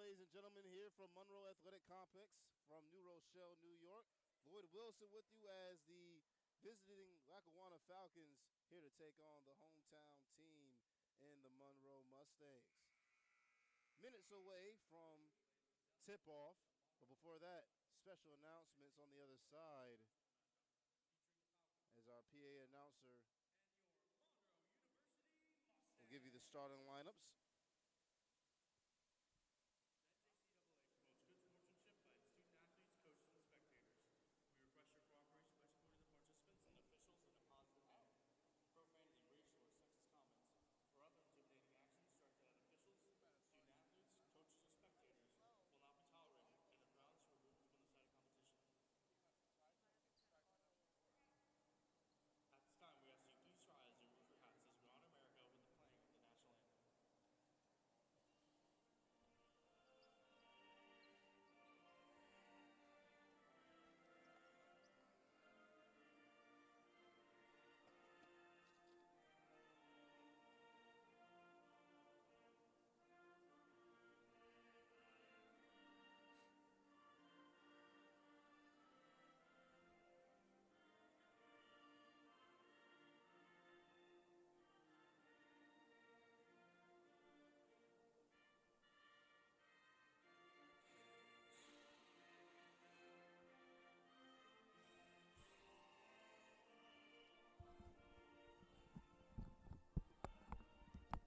ladies and gentlemen, here from Monroe Athletic Complex from New Rochelle, New York. Lloyd Wilson with you as the visiting Lackawanna Falcons here to take on the hometown team in the Monroe Mustangs. Minutes away from tip-off, but before that, special announcements on the other side as our PA announcer will give you the starting lineups. Request your cooperation by supporting the participants and officials in a positive manner. Profanity, racial, or sexist comments or other intimidating actions directed at officials, student athletes, coaches, or spectators will not be tolerated and are grounds for removal from the site of competition. At this time, we ask you please rise and remove your hats as we honor America with the playing of the national anthem. I guess when he's done, he can come over.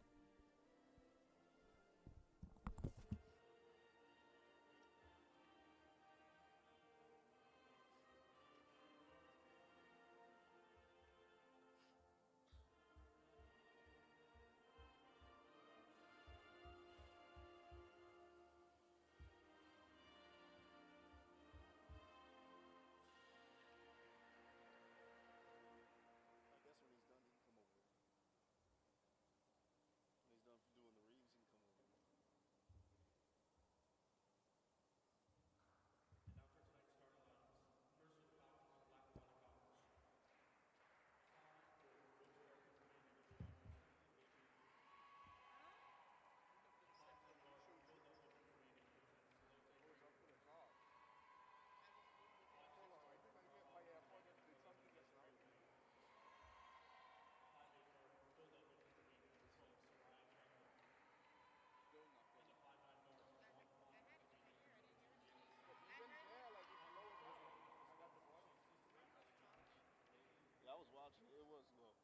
When he's done doing the reads, he can come over. And now for tonight's starting lineups. First with the Falcons from Lackawanna College. Yeah, I was watching. It was low.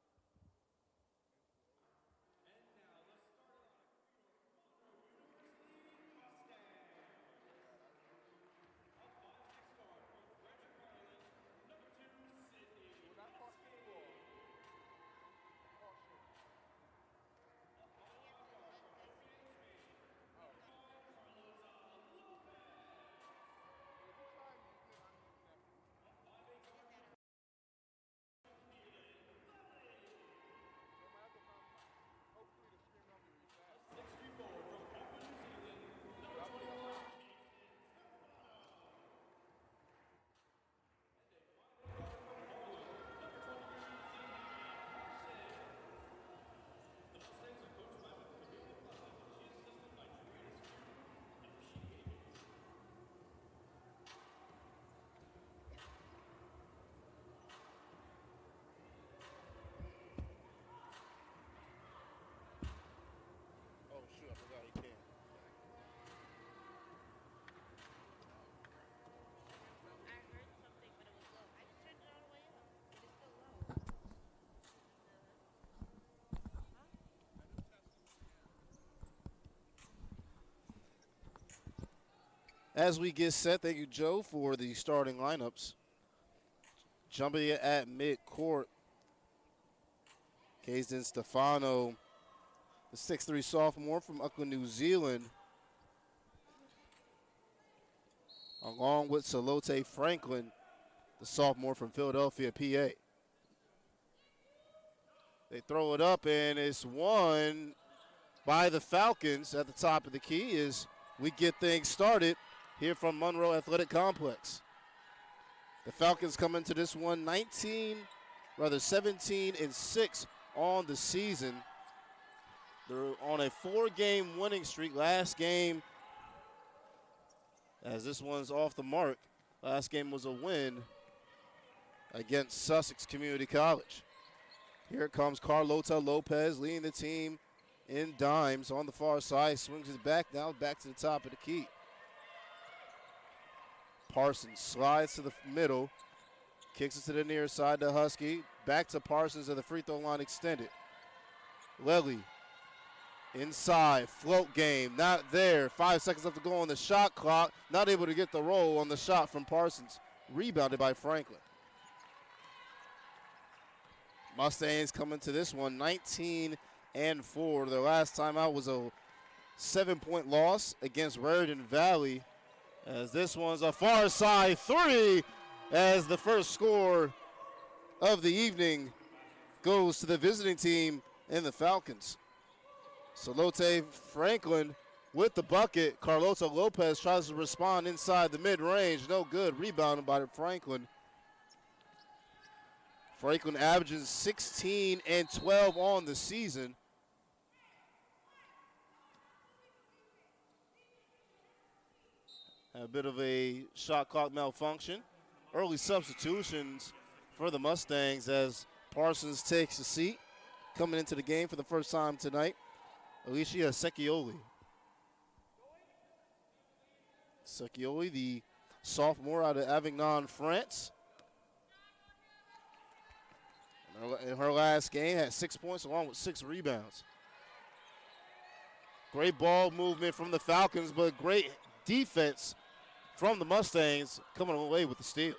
And now the starting lineup for your Monroe Mustangs. Up by 6 guard from Frederick, Maryland, number 2, Sydney. Up by 5 guard from Phoenix, Maine, number 5, Carlota Lopez. Up by 8 guard from a 6'3" forward from Auckland, New Zealand, number 21. Oh, shoot, I forgot he can. I heard something, but it was low. I just turned it all the way up. It is still low. As we get set, thank you, Joe, for the starting lineups. Jumping at midcourt, Kazden Stefano, the 6'3" sophomore from Auckland, New Zealand, along with Salote Franklin, the sophomore from Philadelphia, PA. They throw it up, and it's won by the Falcons at the top of the key as we get things started here from Monroe Athletic Complex. The Falcons come into this one 17-6 on the season. They're on a 4-game winning streak. Last game as this one's off the mark. Last game was a win against Sussex Community College. Here comes Carlota Lopez leading the team in dimes on the far side. Swings his back now, back to the top of the key. Parsons slides to the middle, kicks it to the near side to Husky. Back to Parsons at the free throw line extended. Lely inside, float game, not there. 5 seconds left to go on the shot clock. Not able to get the roll on the shot from Parsons. Rebounded by Franklin. Mustangs coming to this one 19-4. Their last time out was a 7-point loss against Raritan Valley. As this one's a far side three, as the first score of the evening goes to the visiting team in the Falcons. Salote Franklin with the bucket. Carlota Lopez tries to respond inside the mid-range. No good. Rebounded by Franklin. Franklin averages 16 and 12 on the season. A bit of a shot clock malfunction. Early substitutions for the Mustangs as Parsons takes a seat. Coming into the game for the first time tonight, Alicia Secchioli. Secchioli, the sophomore out of Avignon, France. In her last game, had 6 points along with 6 rebounds. Great ball movement from the Falcons, but great defense from the Mustangs coming away with the steal.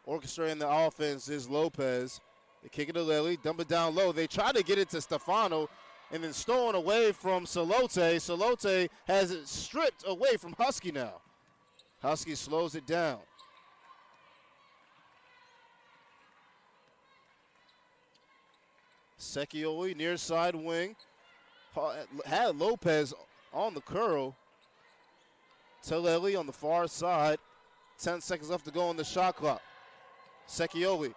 Orchestrating the offense is Lopez. They kick it to Lely, dump it down low. They try to get it to Stefano, and then stolen away from Salote. Salote has it stripped away from Husky now. Husky slows it down. Secchioli, near side wing. Had Lopez on the curl. Lely on the far side. 10 seconds left to go on the shot clock. Secchioli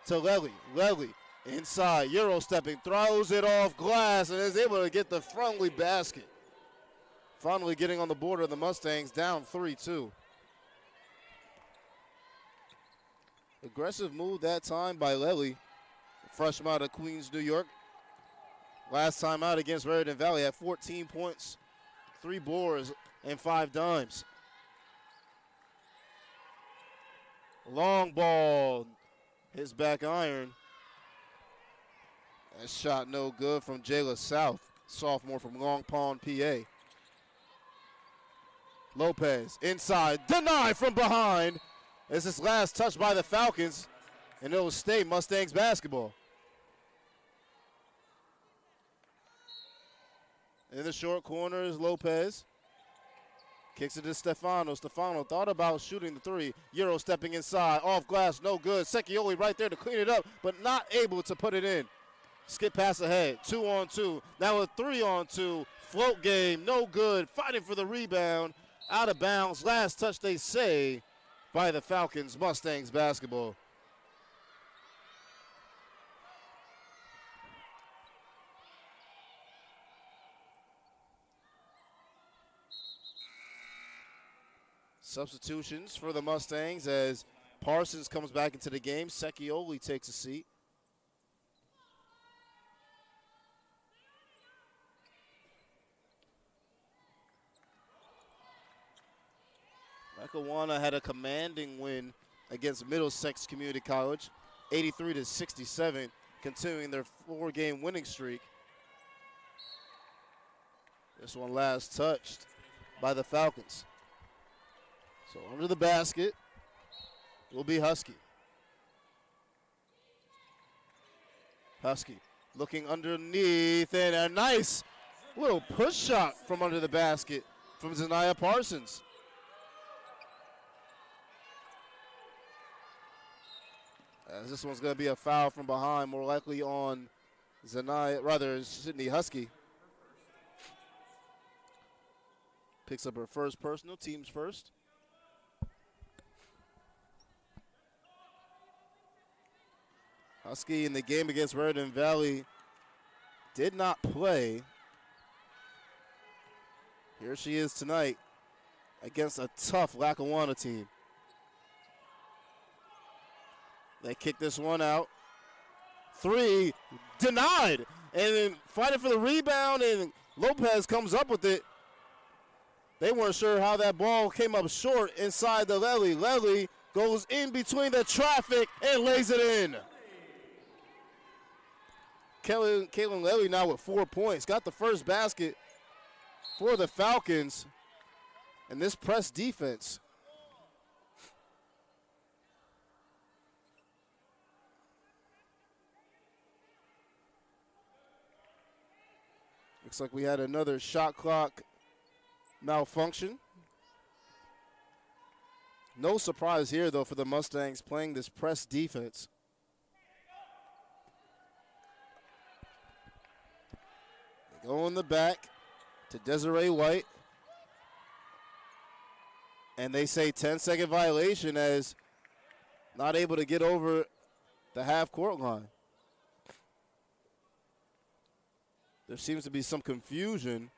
to Lely. Lely inside, Euro stepping, throws it off glass and is able to get the friendly basket. Finally getting on the border of the Mustangs, down 3-2. Aggressive move that time by Lely, freshman out of Queens, New York. Last time out against Raritan Valley had 14 points, 3 boards, and 5 dimes. Long ball, his back iron. That shot no good from Jayla South, sophomore from Long Pond, PA. Lopez inside, denied from behind. This is last touch by the Falcons, and it will stay Mustangs basketball. In the short corner is Lopez. Kicks it to Stefano. Stefano thought about shooting the three. Euro stepping inside. Off glass, no good. Secchioli right there to clean it up, but not able to put it in. Skip pass ahead. 2-on-2. Now a 3-on-2. Float game, no good. Fighting for the rebound. Out of bounds. Last touch, they say, by the Falcons. Mustangs basketball. Substitutions for the Mustangs as Parsons comes back into the game. Secchioli takes a seat. Lackawanna had a commanding win against Middlesex Community College, 83-67, continuing their 4-game winning streak. This one last touched by the Falcons. So under the basket will be Husky. Husky looking underneath, and a nice little push shot from under the basket from Zanaya Parsons. As this one's going to be a foul from behind, more likely on Sydney Husky. Picks up her first personal, team's first. Husky in the game against Raritan Valley did not play. Here she is tonight against a tough Lackawanna team. They kick this one out. 3, denied. And then fighting for the rebound, and Lopez comes up with it. They weren't sure how that ball came up short inside the Lely. Lely goes in between the traffic and lays it in. Caitlin Lely now with 4 points. Got the first basket for the Falcons. And this press defense. Looks like we had another shot clock malfunction. No surprise here, though, for the Mustangs playing this press defense. They go in the back to Desiree White. And they say 10-second violation as not able to get over the half-court line. There seems to be some confusion.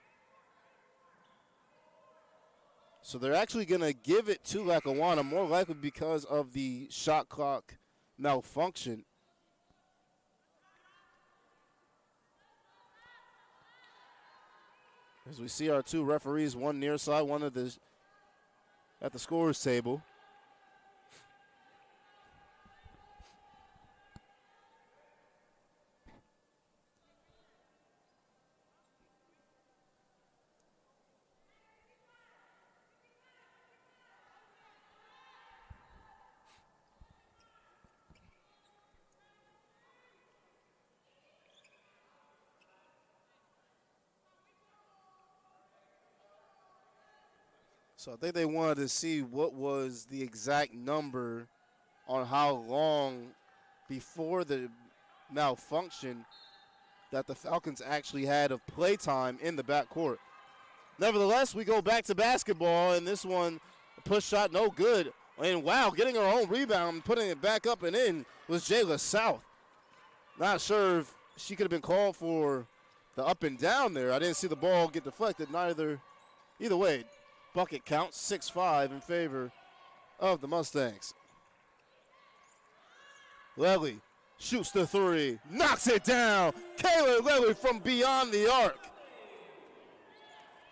So they're actually going to give it to Lackawanna, more likely because of the shot clock malfunction. As we see our two referees, one near side, one at the scorer's table. So I think they wanted to see what was the exact number on how long before the malfunction that the Falcons actually had of play time in the backcourt. Nevertheless, we go back to basketball, and this one, a push shot, no good. And wow, getting her own rebound, putting it back up and in was Jayla South. Not sure if she could have been called for the up and down there. I didn't see the ball get deflected. Either way, bucket counts 6-5 in favor of the Mustangs. Lely shoots the three, knocks it down. Kayla Lely from beyond the arc.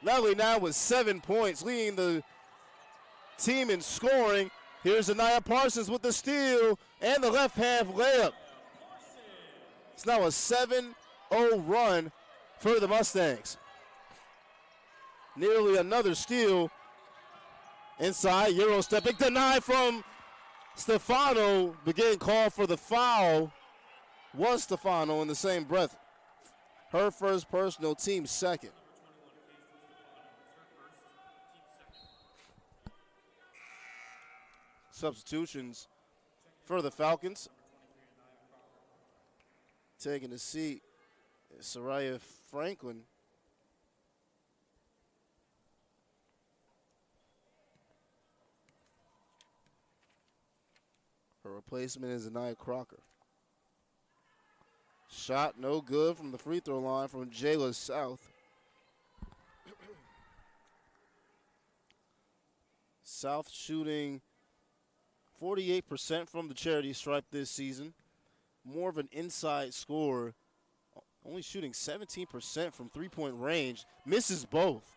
Lely now with 7 points, leading the team in scoring. Here's Anaya Parsons with the steal and the left half layup. It's now a 7-0 run for the Mustangs. Nearly another steal inside. Euro stepping, denied from Stefano, but getting called for the foul was Stefano in the same breath. Her first personal, team second. Substitutions for the Falcons. Taking a seat, Soraya Franklin. Her replacement is Anaya Crocker. Shot no good from the free throw line from Jayla South. South shooting 48% from the charity stripe this season. More of an inside scorer. Only shooting 17% from three-point range. Misses both.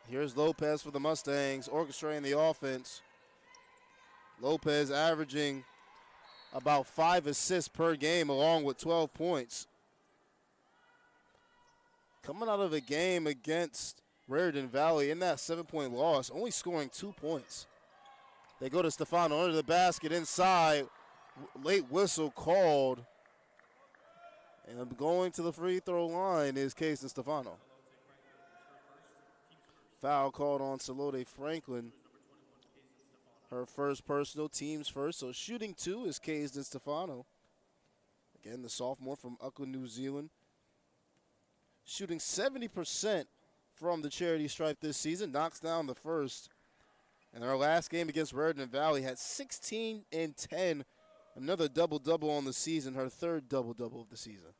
Here's Lopez for the Mustangs, orchestrating the offense. Lopez averaging about 5 assists per game, along with 12 points. Coming out of a game against Raritan Valley in that 7-point loss, only scoring 2 points. They go to Stefano under the basket inside. Late whistle called. And going to the free throw line is Casey Stefano. Foul called on Salode Franklin. Her first personal, team's first. So shooting two is Casey Stefano. Again, the sophomore from Auckland, New Zealand. Shooting 70% from the charity stripe this season. Knocks down the first. And our last game against Raritan Valley had 16 and 10. Another double-double on the season. Her third double-double of the season.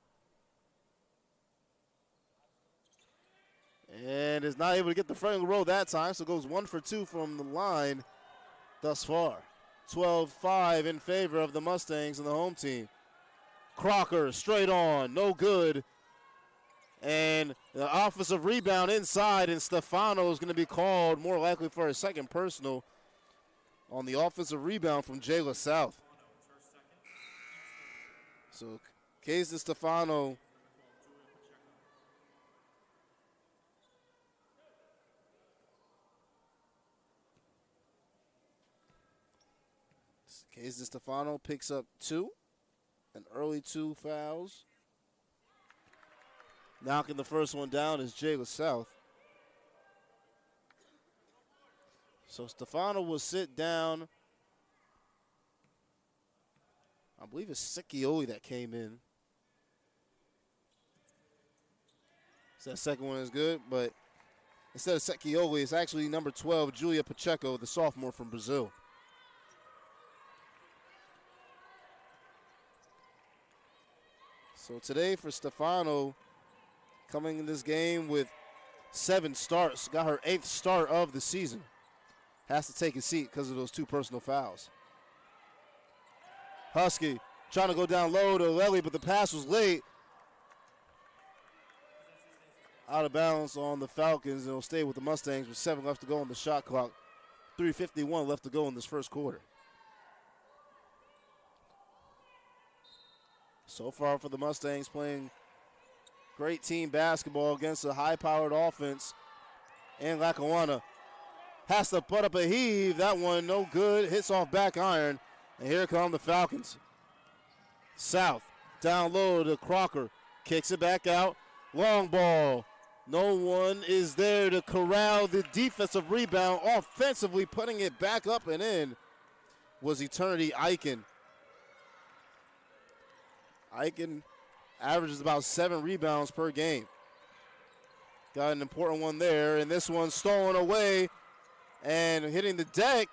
And is not able to get the front of the row that time, so goes 1 for 2 from the line thus far. 12-5 in favor of the Mustangs and the home team. Crocker straight on, no good. And the offensive rebound inside, and Stefano is going to be called more likely for a second personal on the offensive rebound from Jay LaSouth. So Casey Stefano picks up 2, an early 2 fouls. Knocking the first one down is Jay LaSouth. So Stefano will sit down. I believe it's Secchioli that came in. So that second one is good, but instead of Secchioli, it's actually number 12, Julia Pacheco, the sophomore from Brazil. So today for Stefano, coming in this game with 7 starts, got her 8th start of the season. Has to take a seat because of those 2 personal fouls. Husky trying to go down low to Lely, but the pass was late. Out of bounds on the Falcons, and it'll stay with the Mustangs with 7 left to go on the shot clock. 3:51 left to go in this first quarter. So far for the Mustangs, playing great team basketball against a high-powered offense. And Lackawanna has to put up a heave. That one no good. Hits off back iron. And here come the Falcons. South down low to Crocker. Kicks it back out. Long ball. No one is there to corral the defensive rebound. Offensively putting it back up and in was Eternity Eichen. Eichen averages about 7 rebounds per game. Got an important one there, and this one stolen away and hitting the deck.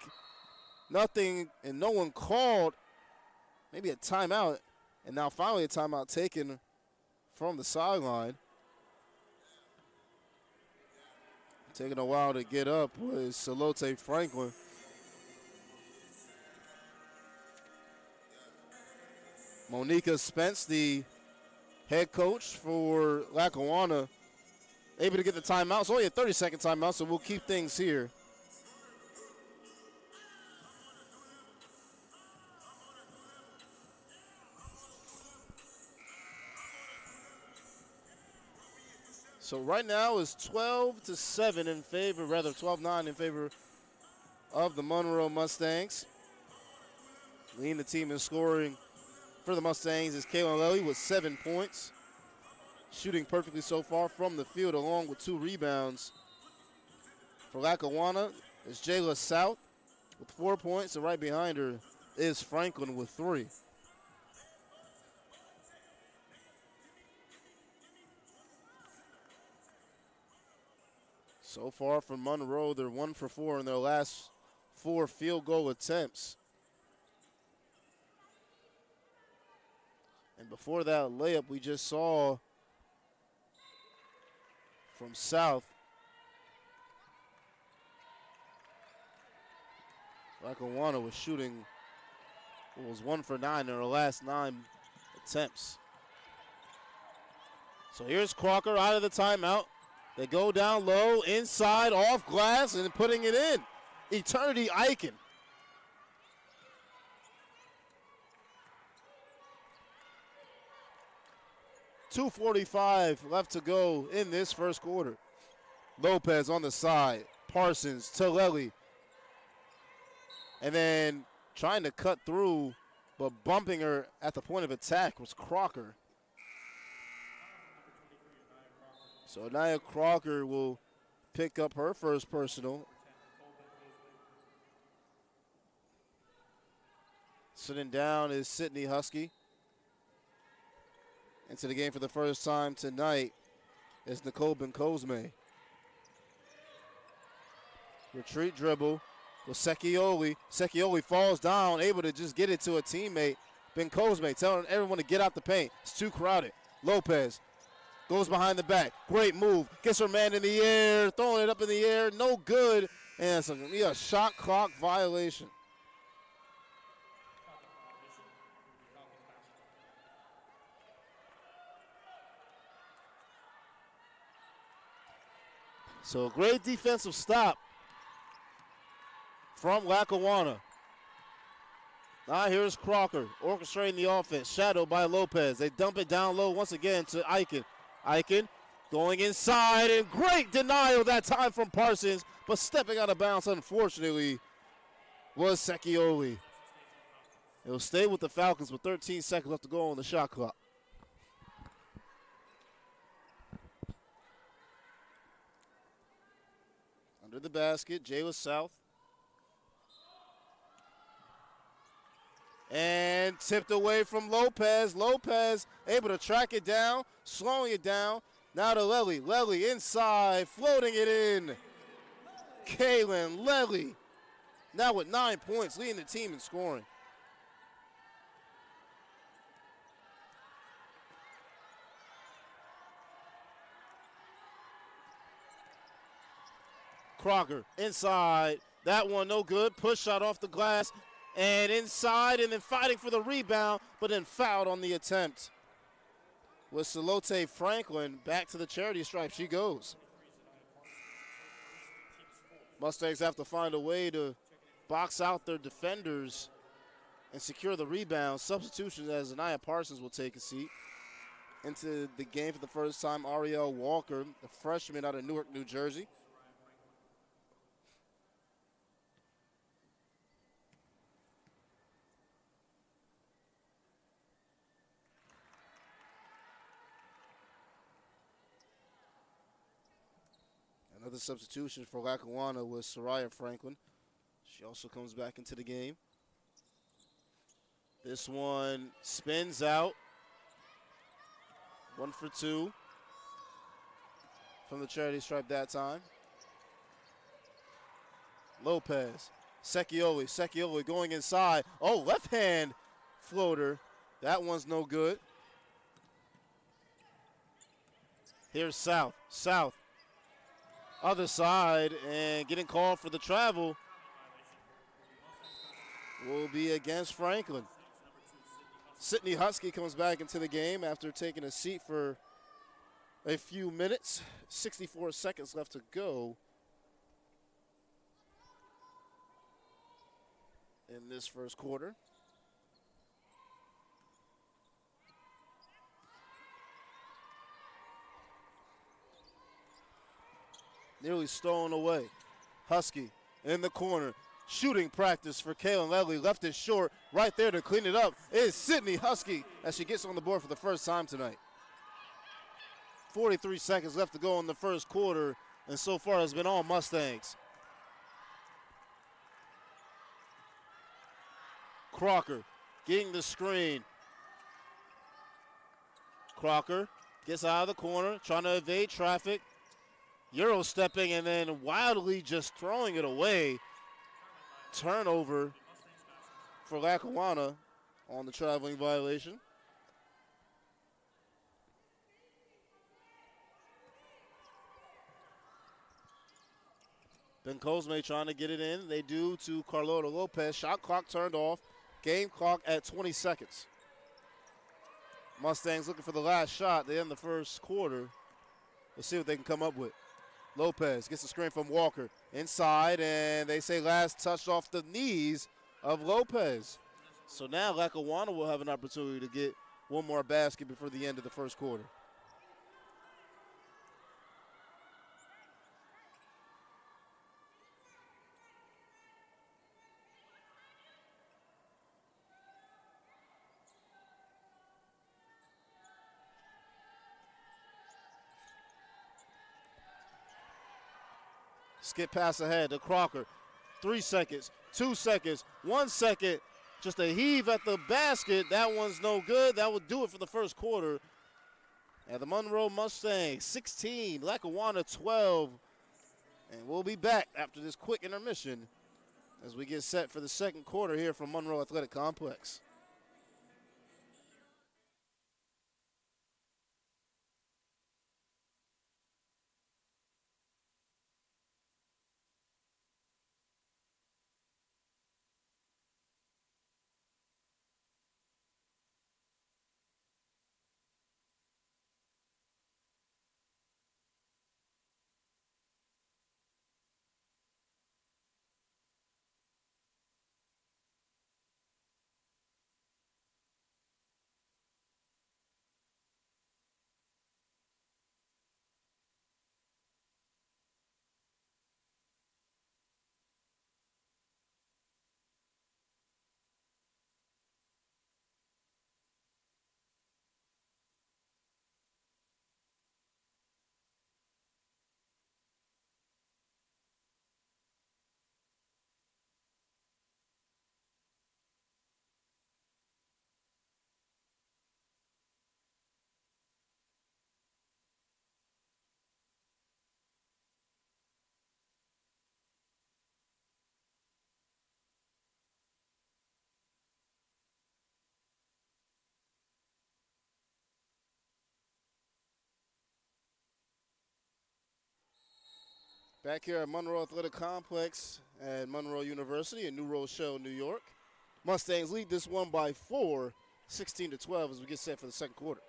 Nothing, and no one called. Maybe a timeout, and now finally a timeout taken from the sideline. Taking a while to get up was Salote Franklin. Monica Spence, the head coach for Lackawanna, able to get the timeout. It's only a 30-second timeout, so we'll keep things here. So right now is 12-7 in favor, rather 12-9 in favor of the Monroe Mustangs. Leading the team in scoring for the Mustangs is Kaylin Lely with 7 points. Shooting perfectly so far from the field, along with 2 rebounds. For Lackawanna is Jayla South with 4 points, and right behind her is Franklin with 3. So far from Monroe, they're 1 for 4 in their last 4 field goal attempts. And before that layup we just saw from South, Lackawanna was shooting, it was 1 for 9 in their last 9 attempts. So here's Crocker out of the timeout. They go down low, inside, off glass, and putting it in. Eternity Eichen. .245 left to go in this first quarter. Lopez on the side. Parsons, Tillelli. And then trying to cut through, but bumping her at the point of attack was Crocker. So Nia Crocker will pick up her first personal. Sitting down is Sydney Husky. Into the game for the first time tonight is Nicole Bencosme. Retreat dribble with Secchioli. Secchioli falls down, able to just get it to a teammate. Bencosme telling everyone to get out the paint. It's too crowded. Lopez Goes behind the back. Great move. Gets her man in the air. Throwing it up in the air. No good. And it's going to be a shot clock violation. So a great defensive stop from Lackawanna. Now here's Crocker orchestrating the offense. Shadowed by Lopez. They dump it down low once again to Eichen. Eichen going inside, and great denial that time from Parsons, but stepping out of bounds, unfortunately, was Secchioli. It will stay with the Falcons with 13 seconds left to go on the shot clock. Under the basket, Jayla South. And tipped away from Lopez. Lopez able to track it down, slowing it down. Now to Lely. Lely inside, floating it in. Kaylin Lely now with 9 points, leading the team in scoring. Crocker inside. That one no good. Push shot off the glass. And inside, and then fighting for the rebound, but then fouled on the attempt. With Salote Franklin back to the charity stripe she goes. Mustangs have to find a way to box out their defenders and secure the rebound. Substitutions as Anaya Parsons will take a seat. Into the game for the first time, Ariel Walker, the freshman out of Newark, New Jersey. Another substitution for Lackawanna was Soraya Franklin. She also comes back into the game. This one spins out. 1 for 2 from the charity stripe that time. Lopez, Secchioli going inside. Oh, left hand floater. That one's no good. Here's South. Other side, and getting called for the travel will be against Franklin. Sydney Husky comes back into the game after taking a seat for a few minutes. 64 seconds left to go in this first quarter. Nearly stolen away. Husky in the corner. Shooting practice for Kaylin Lely. Left it short. Right there to clean it up is Sydney Husky as she gets on the board for the first time tonight. 43 seconds left to go in the first quarter, and so far it's been all Mustangs. Crocker getting the screen. Crocker gets out of the corner, trying to evade traffic. Euro stepping and then wildly just throwing it away. Turnover for Lackawanna on the traveling violation. Ben Cosme trying to get it in. They do to Carlota Lopez. Shot clock turned off. Game clock at 20 seconds. Mustangs looking for the last shot. They end the first quarter. Let's see what they can come up with. Lopez gets the screen from Walker. Inside, and they say last touch off the knees of Lopez. So now Lackawanna will have an opportunity to get one more basket before the end of the first quarter. Skip pass ahead to Crocker. 3 seconds, 2 seconds, 1 second. Just a heave at the basket. That one's no good. That will do it for the first quarter. And the Monroe Mustangs 16, Lackawanna 12. And we'll be back after this quick intermission as we get set for the second quarter here from Monroe Athletic Complex. Back here at Monroe Athletic Complex at Monroe University in New Rochelle, New York. Mustangs lead this one by 4, 16-12 as we get set for the second quarter.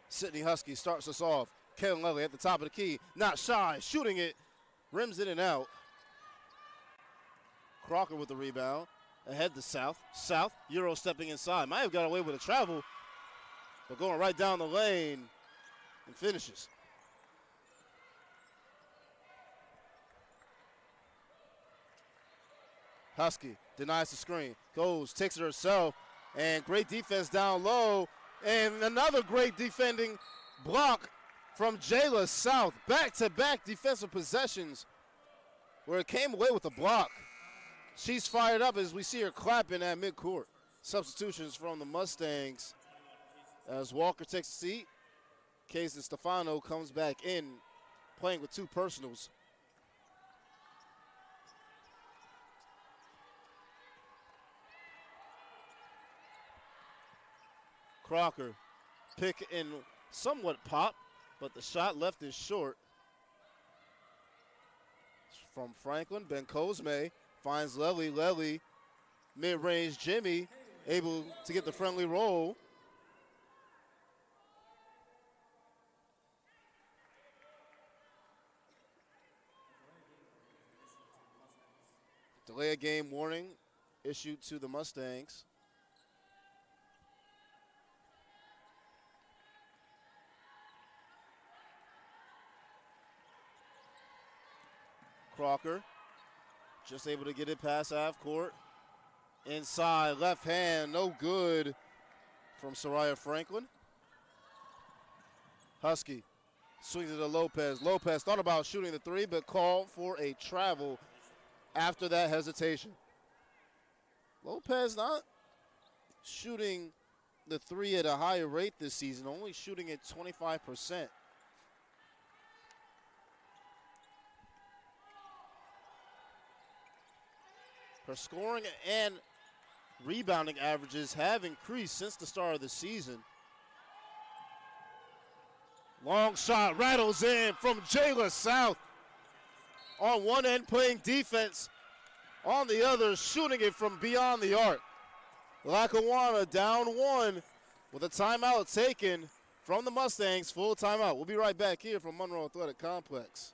Sydney Husky starts us off. Kaylin Lely at the top of the key, not shy, shooting it, rims in and out. Crocker with the rebound, ahead to South. South, Euro stepping inside, might have got away with a travel, but going right down the lane and finishes. Husky denies the screen, goes, takes it herself, and great defense down low, and another great defending block from Jayla South. Back-to-back defensive possessions where it came away with a block. She's fired up as we see her clapping at midcourt. Substitutions from the Mustangs as Walker takes a seat. Casey Stefano comes back in, playing with 2 personals. Crocker pick and somewhat pop, but the shot left is short. From Franklin, Ben Cosme finds Lely. Lely, mid-range Jimmy, able to get the friendly roll. Delay of game warning issued to the Mustangs. Crocker just able to get it past half court. Inside, left hand, no good from Soraya Franklin. Husky swings it to Lopez. Lopez thought about shooting the 3, but called for a travel after that hesitation. Lopez not shooting the 3 at a higher rate this season, only shooting at 25%. Her scoring and rebounding averages have increased since the start of the season. Long shot rattles in from Jayla South. On one end playing defense, on the other shooting it from beyond the arc. Lackawanna down 1 with a timeout taken from the Mustangs, full timeout. We'll be right back here from Monroe Athletic Complex.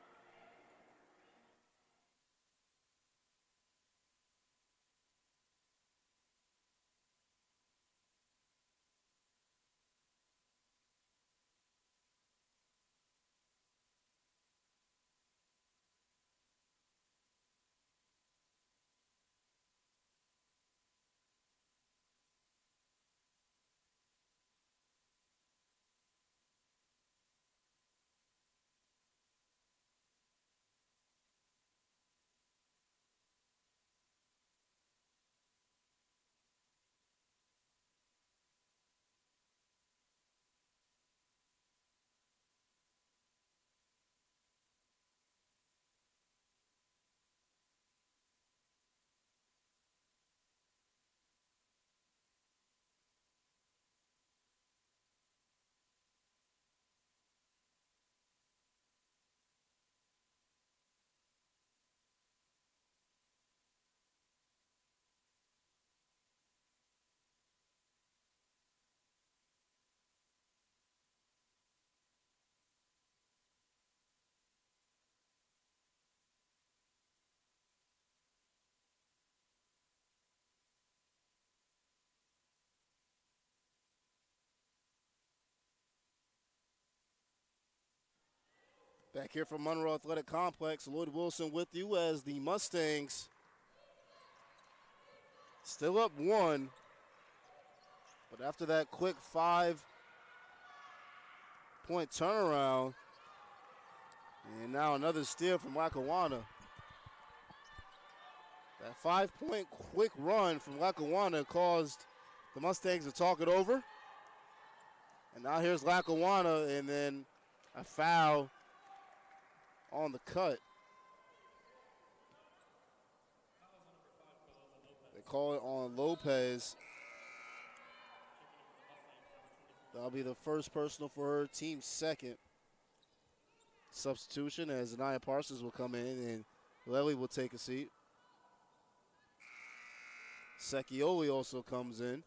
Back here from Monroe Athletic Complex, Lloyd Wilson with you as the Mustangs still up 1. But after that quick 5-point turnaround, and now another steal from Lackawanna. That 5-point quick run from Lackawanna caused the Mustangs to talk it over. And now here's Lackawanna, and then a foul on the cut. They call it on Lopez. That'll be the first personal for her, team second. Substitution as Anaya Parsons will come in and Lely will take a seat. Sekioli also comes in,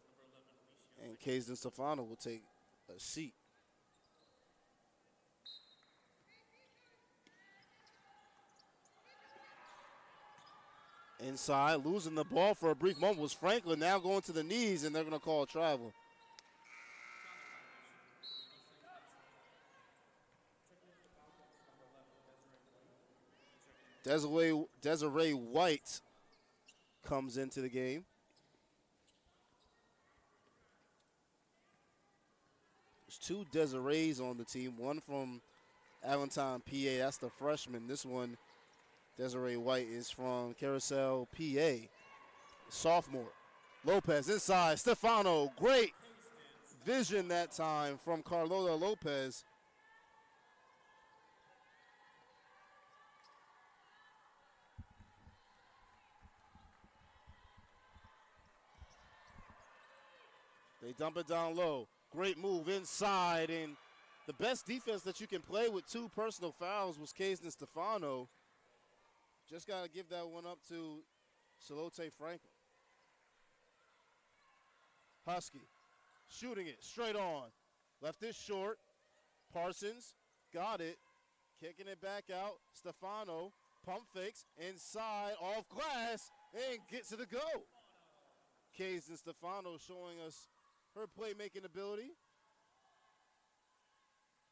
and Kazden Stefano will take a seat. Inside, losing the ball for a brief moment was Franklin, now going to the knees, and they're going to call a travel. Desiree White comes into the game. There's two Desirees on the team, one from Allentown, PA. That's the freshman. This one, Desiree White, is from Carousel, PA. Sophomore. Lopez inside. Stefano, great vision that time from Carlota Lopez. They dump it down low. Great move inside, and the best defense that you can play with two personal fouls was Kazden Stefano. Just got to give that one up to Salote Franklin. Husky shooting it straight on. Left it short. Parsons got it. Kicking it back out. Stefano pump fakes inside off glass and gets it to go. Kazden Stefano showing us her playmaking ability.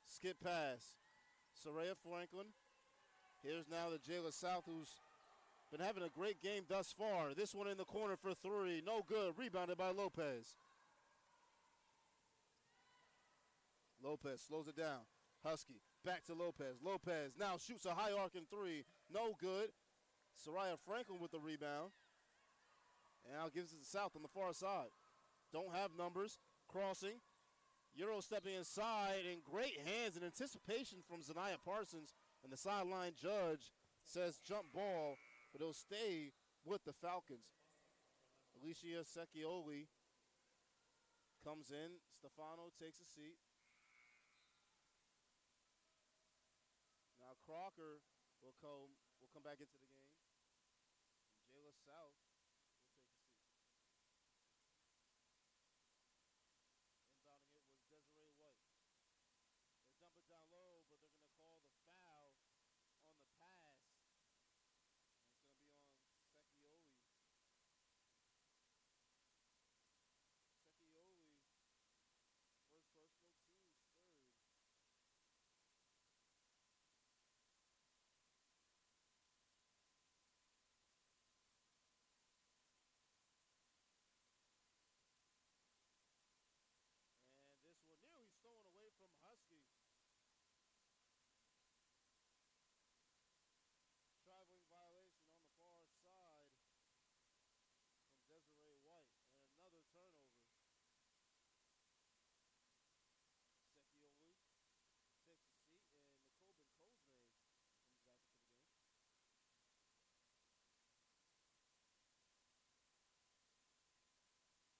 Skip pass. Soraya Franklin. Here's now the Jayla South, who's been having a great game thus far. This one in the corner for three. No good. Rebounded by Lopez. Lopez slows it down. Husky back to Lopez. Lopez now shoots a high arcing three. No good. Soraya Franklin with the rebound. And now gives it to South on the far side. Don't have numbers. Crossing. Euro stepping inside, and great hands and anticipation from Zanaya Parsons. And the sideline judge says jump ball, but it'll stay with the Falcons. Alicia Sekioli comes in. Stefano takes a seat. Now Crocker will come back into the game. And Jayla South will take a seat. Inbounding it was Desiree White. They dump it down low, but they're going to call the foul on the pass. And it's going to be on Sekioli. Sekioli, first personal, team's third. And this one nearly stolen away from Husky. Traveling violation on the far side from Desiree White. And another turnover. Sekioli takes a seat, and Nicobin Cosme comes back into the game.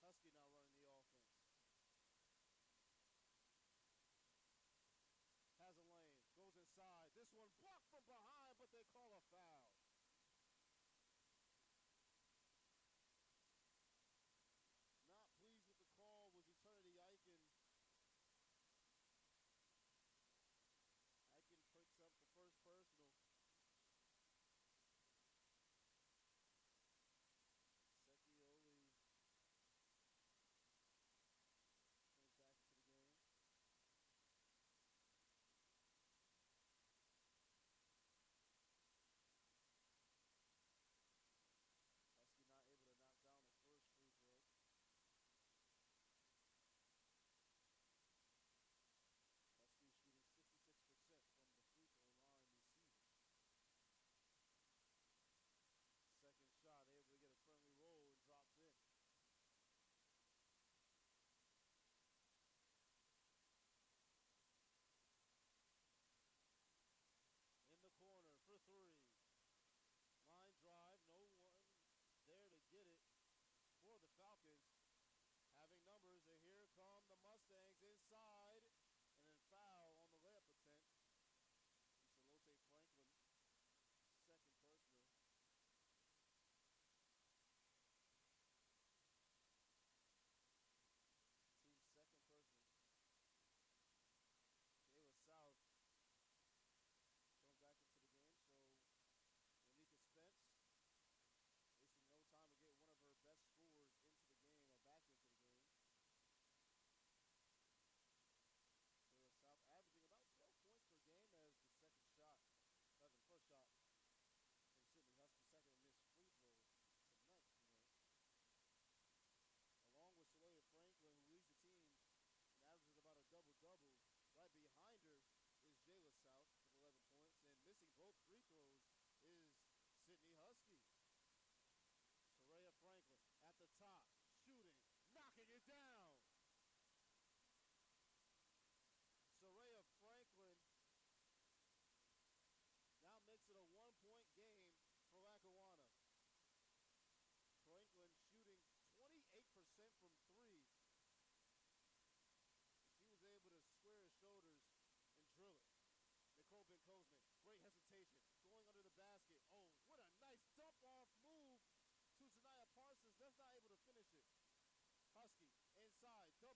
Husky now running the offense. Has a lane, goes inside. This one blocked from behind, but they call a foul. Not pleased with the call was Eternity Eichen. Eichen picks up the first personal. Sekioli comes back into the game.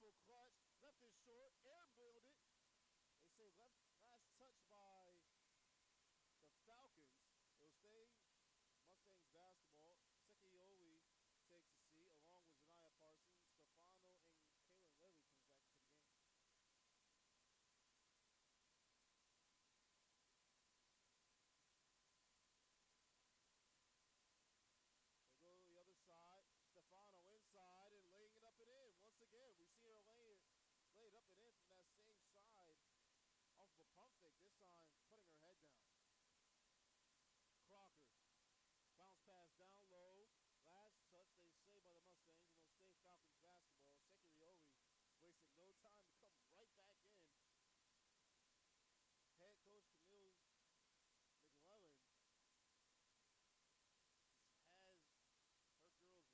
dribble clutch, left it short, airmailed it. They say last touch by the Falcons. It'll stay Mustangs basketball. Sekioli takes a seat along with Zanaya Parsons. Stefano and Kaylin Lilly comes back into the game. They go to the other side. Stefano inside and laying it up and in. Once again, we see her lay it up and in from that same side off of a pump fake. This time, putting her head down. Crocker. Bounce pass down low. Last touch, they say, by the Mustangs, and it'll stay Falcons basketball. Securioli wasting no time to come right back in. Head coach Camille McLellan just has her girls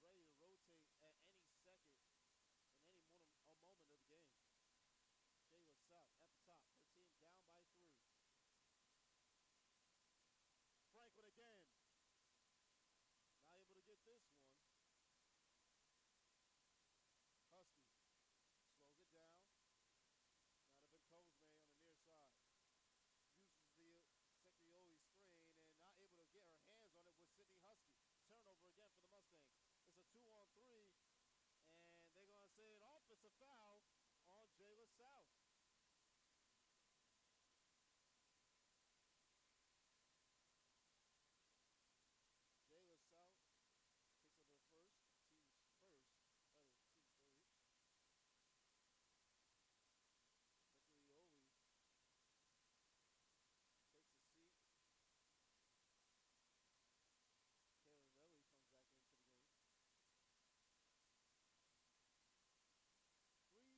ready to rotate at any second in any moment of the game. Jayla South at the top. Her team down by 3. Franklin again. Not able to get this one. Husky slows it down. Now to Ben Cosme on the near side. Uses the Secchioli screen and not able to get her hands on it with Sydney Husky. Turnover again for the Mustangs. It's a 2-on-3, and they're going to say an offensive foul on Jayla South. Jayla South picks up her team's third. Secchioli takes a seat. Kaylin Lilly comes back into the game.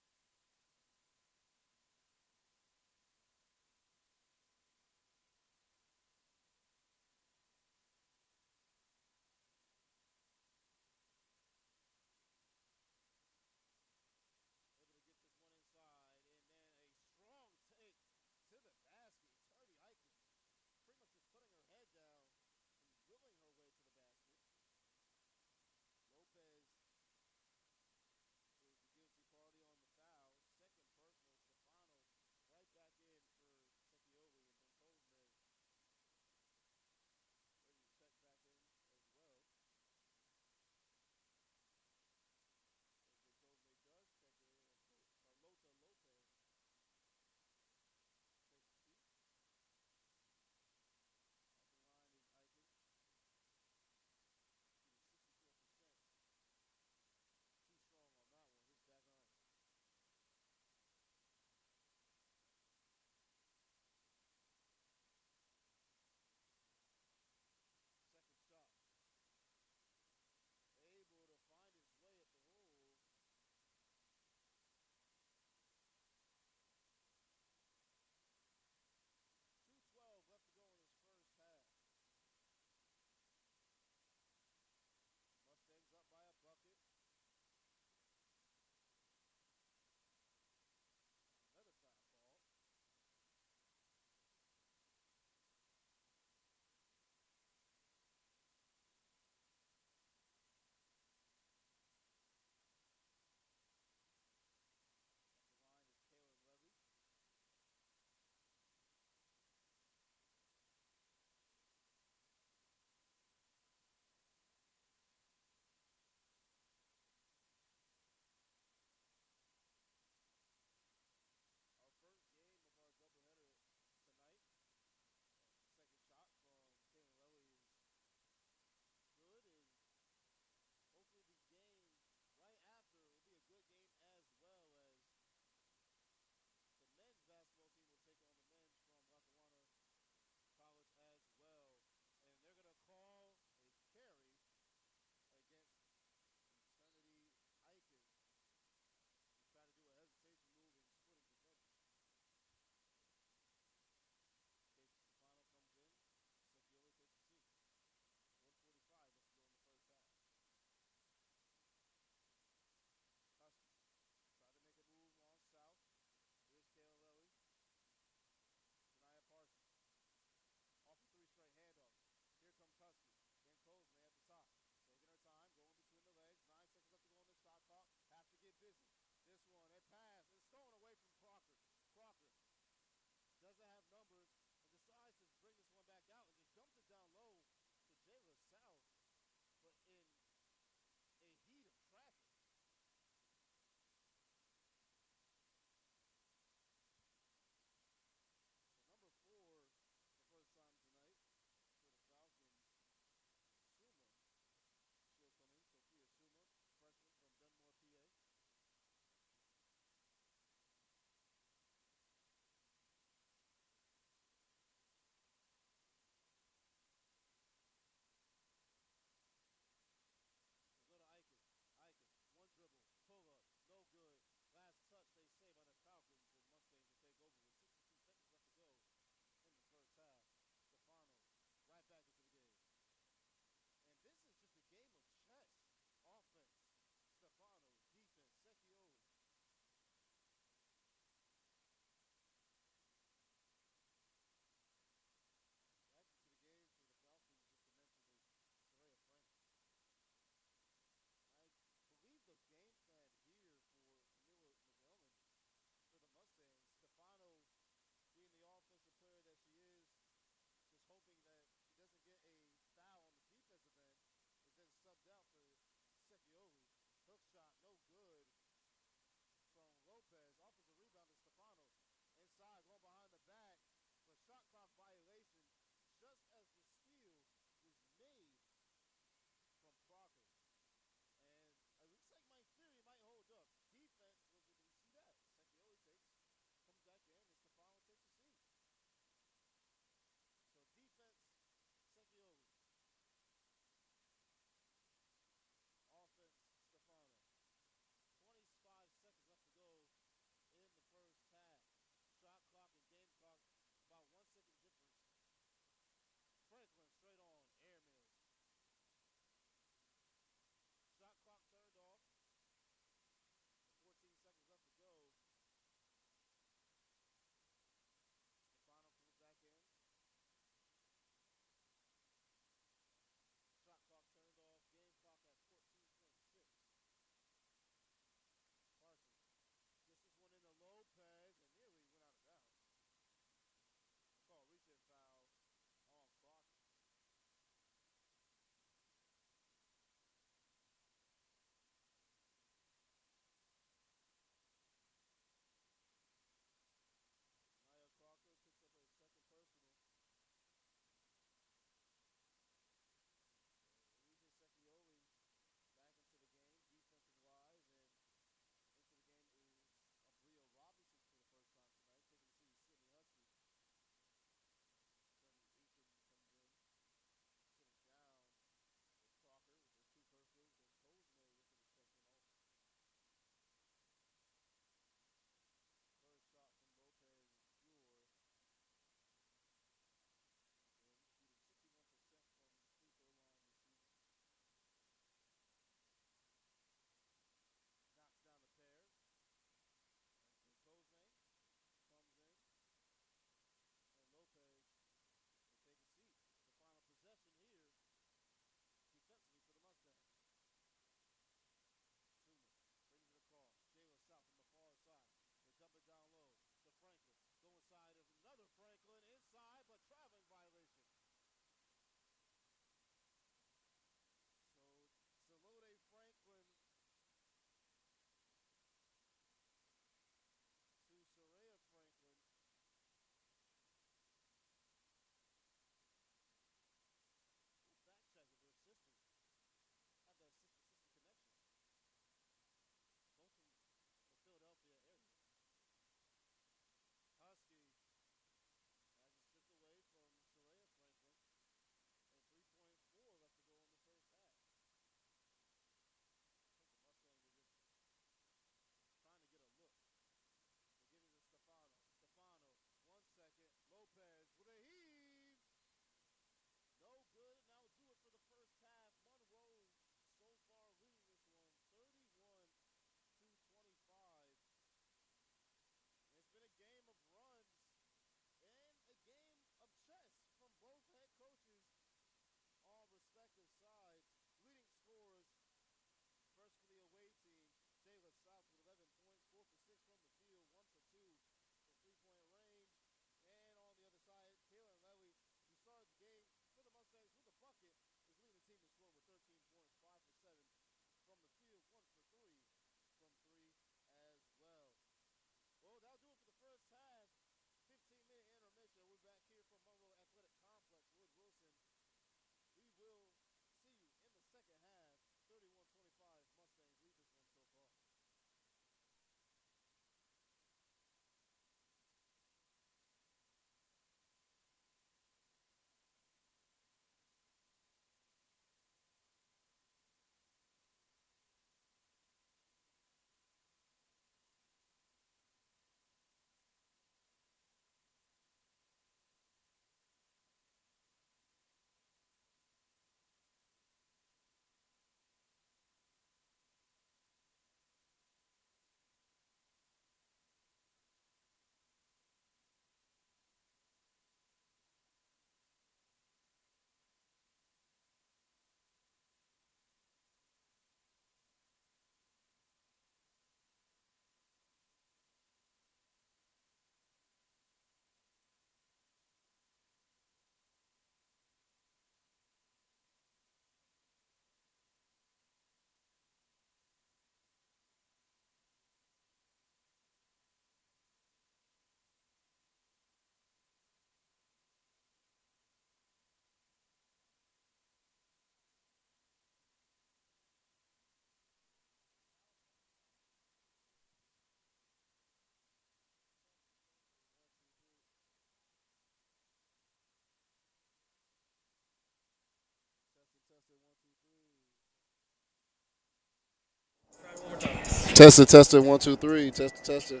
Tester, tester, 1, 2, 3. Tester, tester.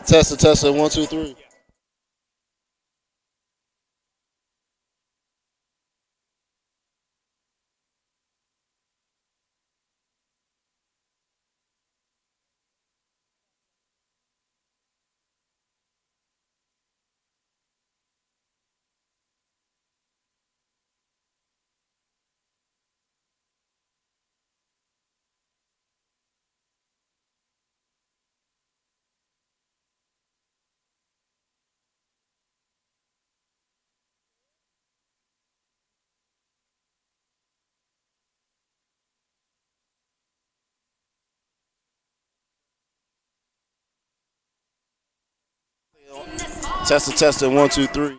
Tester, tester, 1, 2, 3. Tester, tester, 1, 2, 3.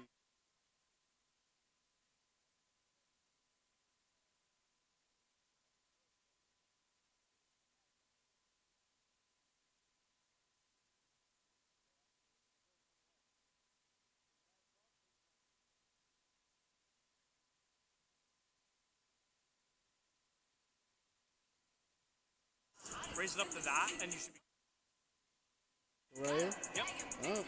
Raise it up to that, and you should be. Right here? Yep. Oh.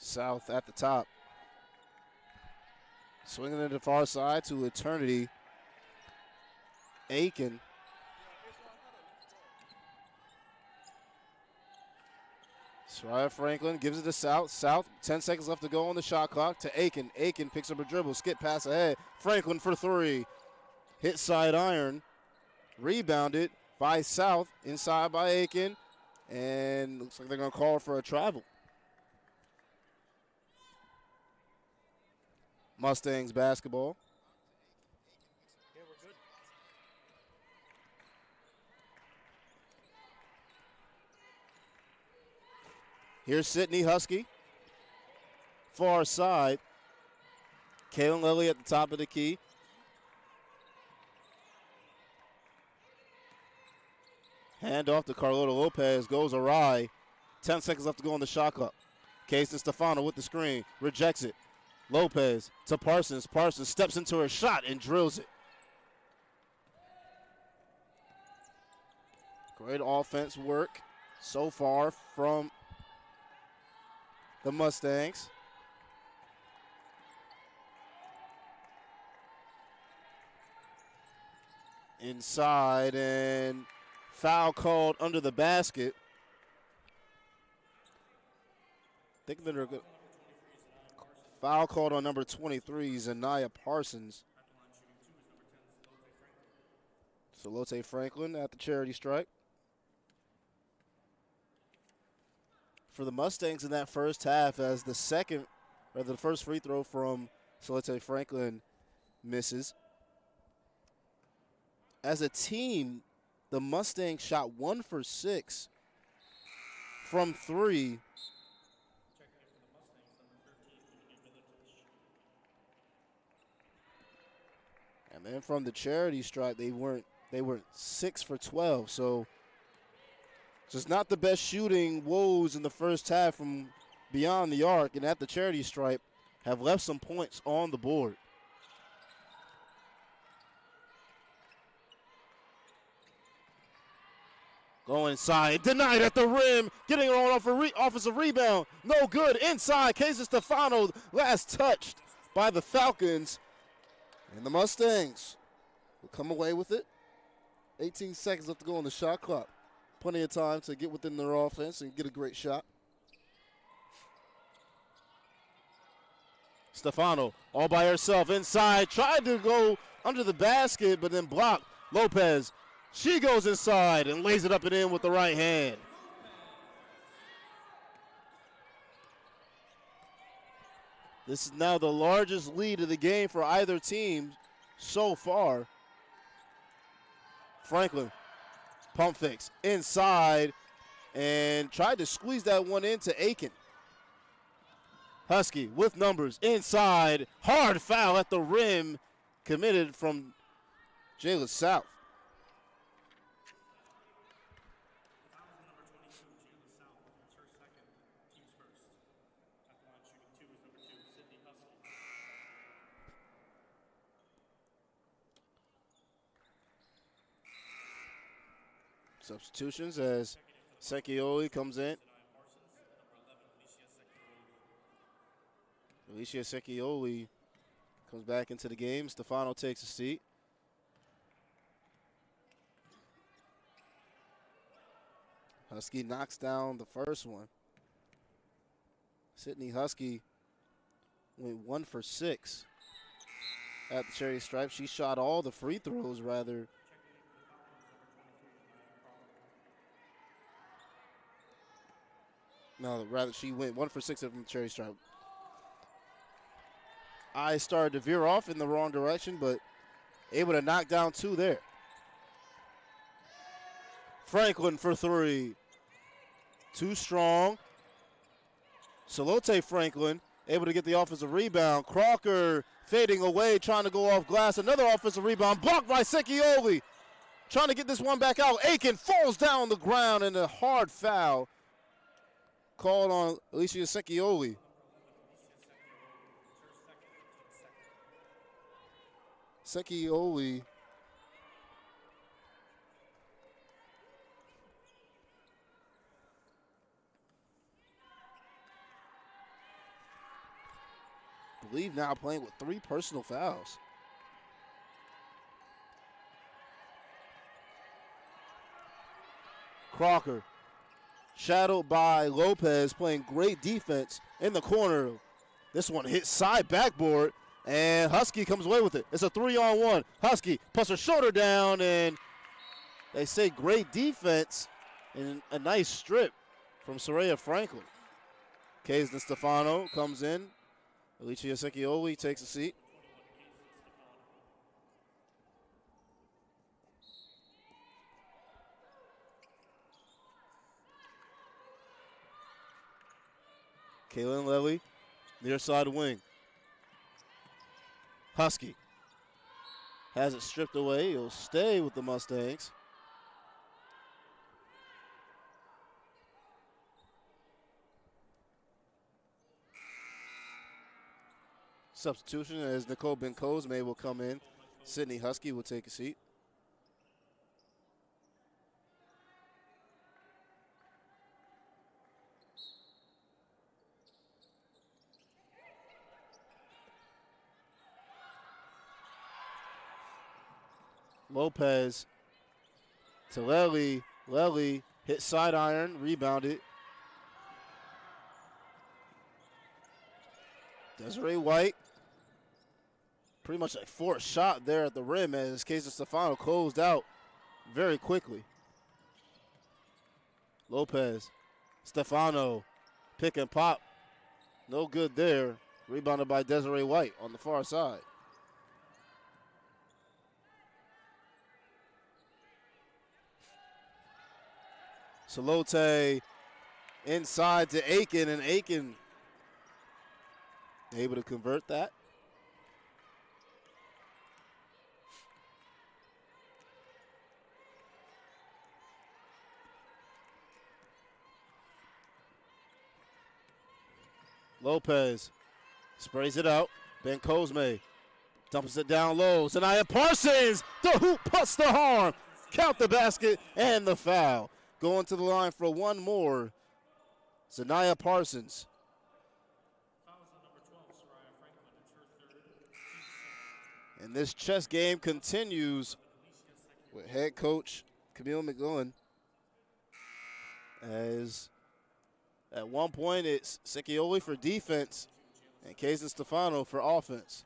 South at the top. Swinging to the far side to Eternity. Aiken. Soraya Franklin gives it to South. South, 10 seconds left to go on the shot clock to Aiken. Aiken picks up a dribble, skip pass ahead. Franklin for three. Hit side iron. Rebounded by South, inside by Aiken. And looks like they're going to call for a travel. Mustangs basketball. Yeah, we're good. Here's Sydney Husky. Far side. Kaylin Lilly at the top of the key. Hand off to Carlota Lopez. Goes awry. 10 seconds left to go on the shot clock. Casey Stefano with the screen. Rejects it. Lopez to Parsons. Parsons steps into her shot and drills it. Great offense work so far from the Mustangs. Inside, and foul called under the basket. I think they're good. Foul called on number 23, Zanaya Parsons. Salote Franklin at the charity stripe. For the Mustangs in that first half, as the first free throw from Salote Franklin misses. As a team, the Mustangs shot 1 for 6 from three. And then from the charity stripe, they weren't 6 for 12. So just not the best shooting woes in the first half from beyond the arc, and at the charity stripe have left some points on the board. Going inside, denied at the rim, getting on off offensive rebound. No good, inside, Casey Stefano, last touched by the Falcons. And the Mustangs will come away with it. 18 seconds left to go on the shot clock. Plenty of time to get within their offense and get a great shot. Stefano all by herself inside, tried to go under the basket, but then blocked. Lopez, she goes inside and lays it up and in with the right hand. This is now the largest lead of the game for either team so far. Franklin, pump fakes inside and tried to squeeze that one into Aiken. Husky with numbers inside, hard foul at the rim committed from Jayla South. Substitutions as Sekioli comes in. Alicia Sekioli comes back into the game. Stefano takes a seat. Husky knocks down the first one. Sydney Husky went 1 for 6 at the charity stripe. She shot all the free throws, rather. No, rather she went 1 for 6 from the charity stripe. I started to veer off in the wrong direction, but able to knock down 2 there. Franklin for 3. Too strong. Salote Franklin able to get the offensive rebound. Crocker fading away, trying to go off glass. Another offensive rebound blocked by Sekioli. Trying to get this one back out. Aiken falls down on the ground, and a hard foul called on Alicia Sekioli. Sekioli believe now playing with 3 personal fouls. Crocker, shadowed by Lopez, playing great defense in the corner. This one hits side backboard, and Husky comes away with it. It's a 3-on-1. Husky puts her shoulder down, and they say great defense and a nice strip from Soraya Franklin. Kazen Stefano comes in. Alicia Secchioli takes a seat. Kaylin Lely, near side wing. Husky has it stripped away. He'll stay with the Mustangs. Substitution as Nicole Bencosme will come in. Sydney Husky will take a seat. Lopez to Lely. Lely hit side iron, rebounded. Desiree White, pretty much a forced shot there at the rim as Kazen Stefano closed out very quickly. Lopez, Stefano, pick and pop. No good there. Rebounded by Desiree White on the far side. Salote inside to Aiken, and Aiken able to convert that. Lopez sprays it out. Bencosme dumps it down low. Zanaya Parsons, the hoop puts the harm. Count the basket and the foul. Going to the line for one more. Zanaya Parsons. And this chess game continues with head coach Camille McGlynn. As at one point it's Secchioli for defense and Kazen Stefano for offense.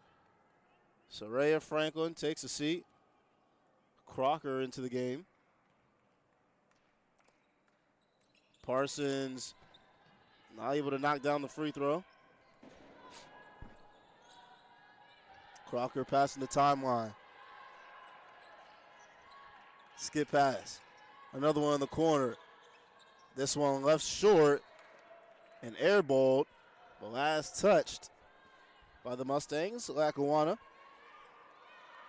Soraya Franklin takes a seat. Crocker into the game. Parsons not able to knock down the free throw. Crocker passing the timeline. Skip pass. Another one in the corner. This one left short and airballed, but last touched by the Mustangs. Lackawanna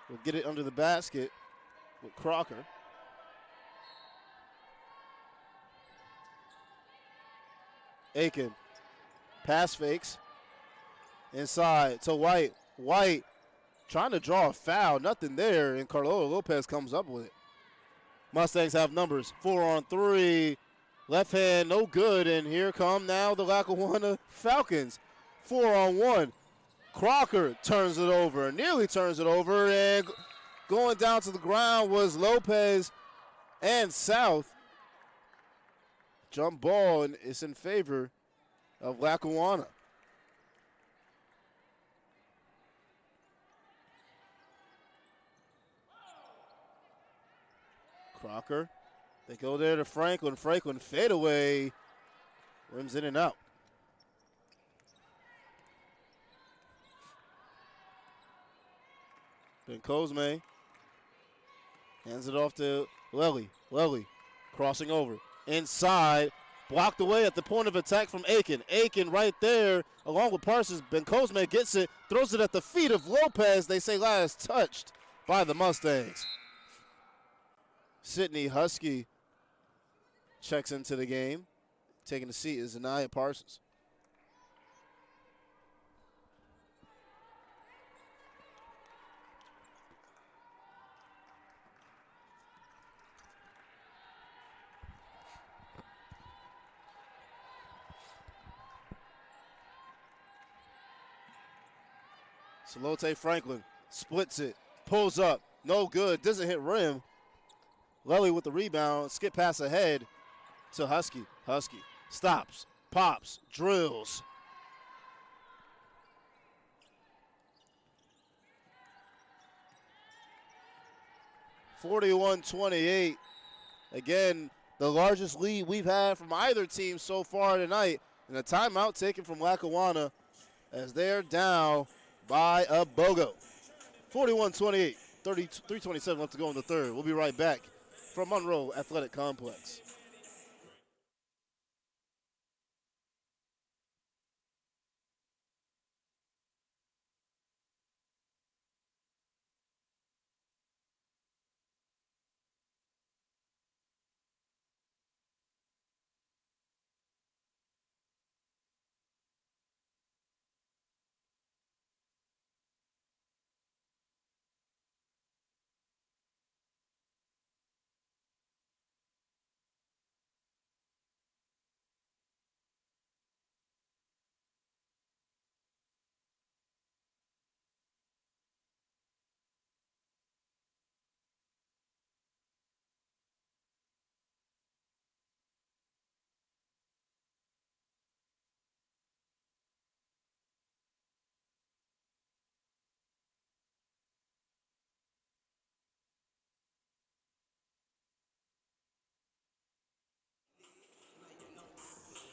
will get it under the basket with Crocker. Aiken, pass fakes, inside to White. White trying to draw a foul, nothing there, and Carlola Lopez comes up with it. Mustangs have numbers, 4-on-3, left hand, no good, and here come now the Lackawanna Falcons, 4-on-1. Crocker turns it over, nearly turns it over, and going down to the ground was Lopez and South. Jump ball, and it's in favor of Lackawanna. Crocker, they go there to Franklin. Franklin fade away, rims in and out. Bencosme hands it off to Lely. Lely crossing over. Inside, blocked away at the point of attack from Aiken. Aiken right there, along with Parsons. Bencosme gets it, throws it at the feet of Lopez. They say last touched by the Mustangs. Sydney Husky checks into the game. Taking the seat is Zanaya Parsons. Salote Franklin splits it, pulls up, no good, doesn't hit rim. Lely with the rebound, skip pass ahead to Husky. Husky stops, pops, drills. (41-28). Again, the largest lead we've had from either team so far tonight. And a timeout taken from Lackawanna as they're down by a BOGO. 41-28, 3:27 left to go in the third. We'll be right back from Monroe Athletic Complex.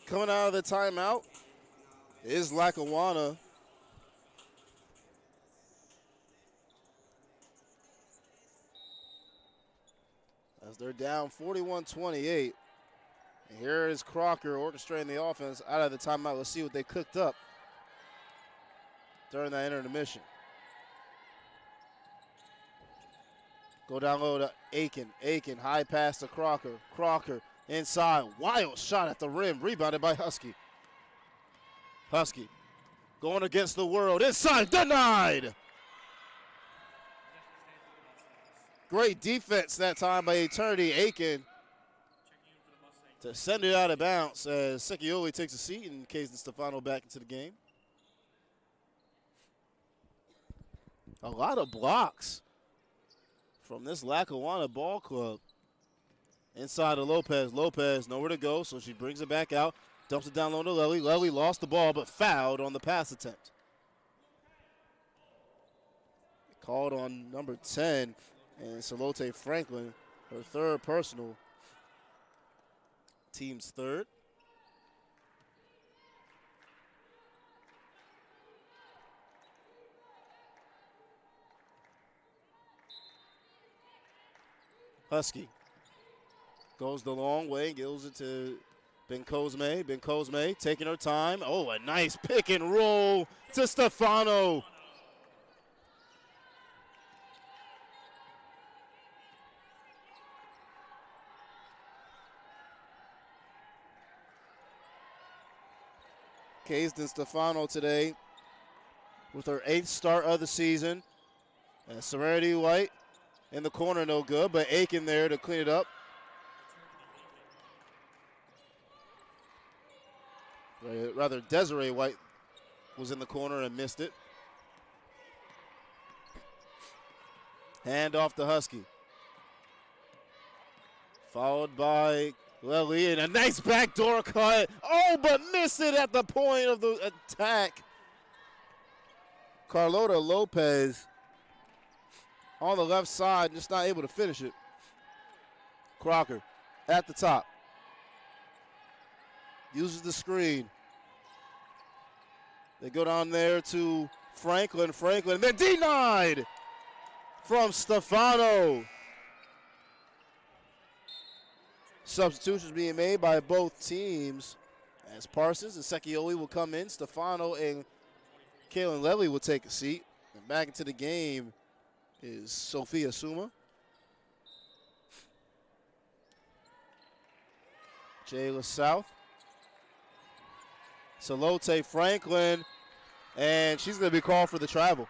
Coming out of the timeout is Lackawanna. As they're down 41-28. And here is Crocker orchestrating the offense out of the timeout. Let's see what they cooked up during that intermission. Go down low to Aiken. Aiken, high pass to Crocker. Crocker inside. Wild shot at the rim. Rebounded by Husky. Husky going against the world. Inside. Denied. Great defense that time by Eternity. Aiken to send it out of bounds as Sekioli takes a seat and Kaysen Stefano back into the game. A lot of blocks from this Lackawanna ball club. Inside to Lopez. Lopez nowhere to go, so she brings it back out. Dumps it down low to Lely. Lely lost the ball but fouled on the pass attempt. Called on number 10 and Salote Franklin, her third personal. Team's third. Husky goes the long way, gives it to Ben Cosme. Ben Cosme taking her time. Oh, a nice pick and roll to Stefano. Kaysen Stefano today with her 8th start of the season. And Serenity White in the corner, no good, but Aiken there to clean it up. Rather, Desiree White was in the corner and missed it. Hand off to Husky. Followed by Lely, and a nice backdoor cut. Oh, but missed it at the point of the attack. Carlota Lopez on the left side, just not able to finish it. Crocker at the top. Uses the screen. They go down there to Franklin. Franklin, they're denied from Stefano. Substitutions being made by both teams as Parsons and Sekioli will come in. Stefano and Kaylin Lely will take a seat. And back into the game is Sophia Suma. Jayla South. Salote Franklin, and she's going to be called for the travel.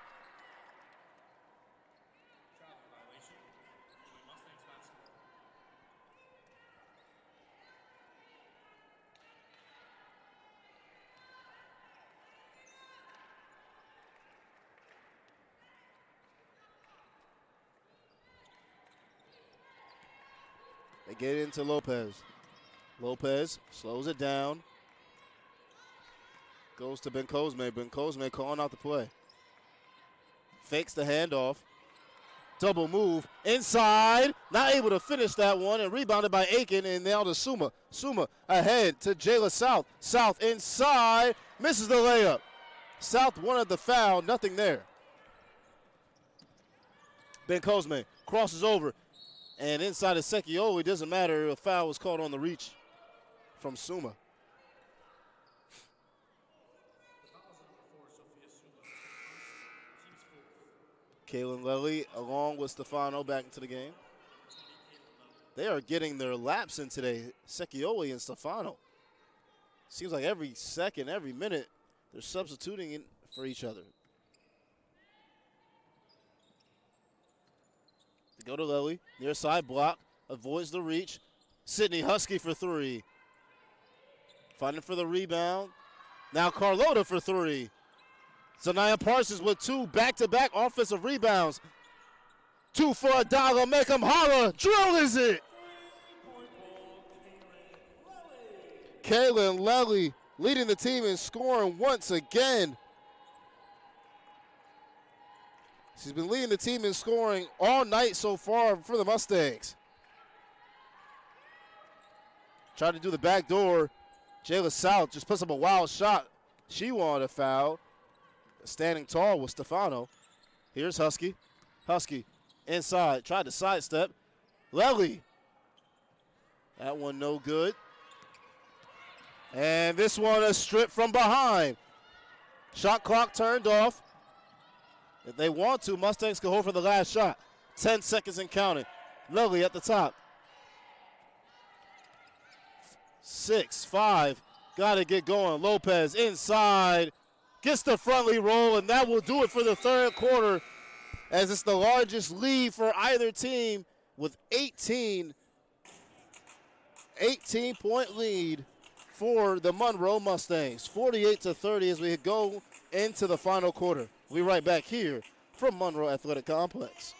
They get into Lopez. Lopez slows it down. Goes to Ben Cosme. Ben Cosme calling out the play. Fakes the handoff. Double move. Inside. Not able to finish that one. And rebounded by Aiken. And now to Suma. Suma ahead to Jayla South. South inside. Misses the layup. South wanted the foul. Nothing there. Ben Cosme crosses over. And inside of Sekioli. Doesn't matter. A foul was called on the reach from Suma. Kalen Lely along with Stefano back into the game. They are getting their laps in today, Sekioli and Stefano. Seems like every second, every minute, they're substituting in for each other. They go to Lely, near side block, avoids the reach. Sydney Husky for three. Fighting for the rebound. Now Carlota for three. Zanaya Parsons with two back-to-back offensive rebounds. Two for $1. Make them holler. Drill is it. Kaylin Lely leading the team in scoring once again. She's been leading the team in scoring all night so far for the Mustangs. Tried to do the back door. Jayla South just puts up a wild shot. She wanted a foul. Standing tall with Stefano. Here's Husky. Husky inside. Tried to sidestep. Lely. That one no good. And this one a strip from behind. Shot clock turned off. If they want to, Mustangs can hold for the last shot. 10 seconds and counting. Lely at the top. 6, 5. Got to get going. Lopez inside. Gets the friendly roll, and that will do it for the third quarter as it's the largest lead for either team with 18-point lead for the Monroe Mustangs. 48-30 as we go into the final quarter. We'll be right back here from Monroe Athletic Complex.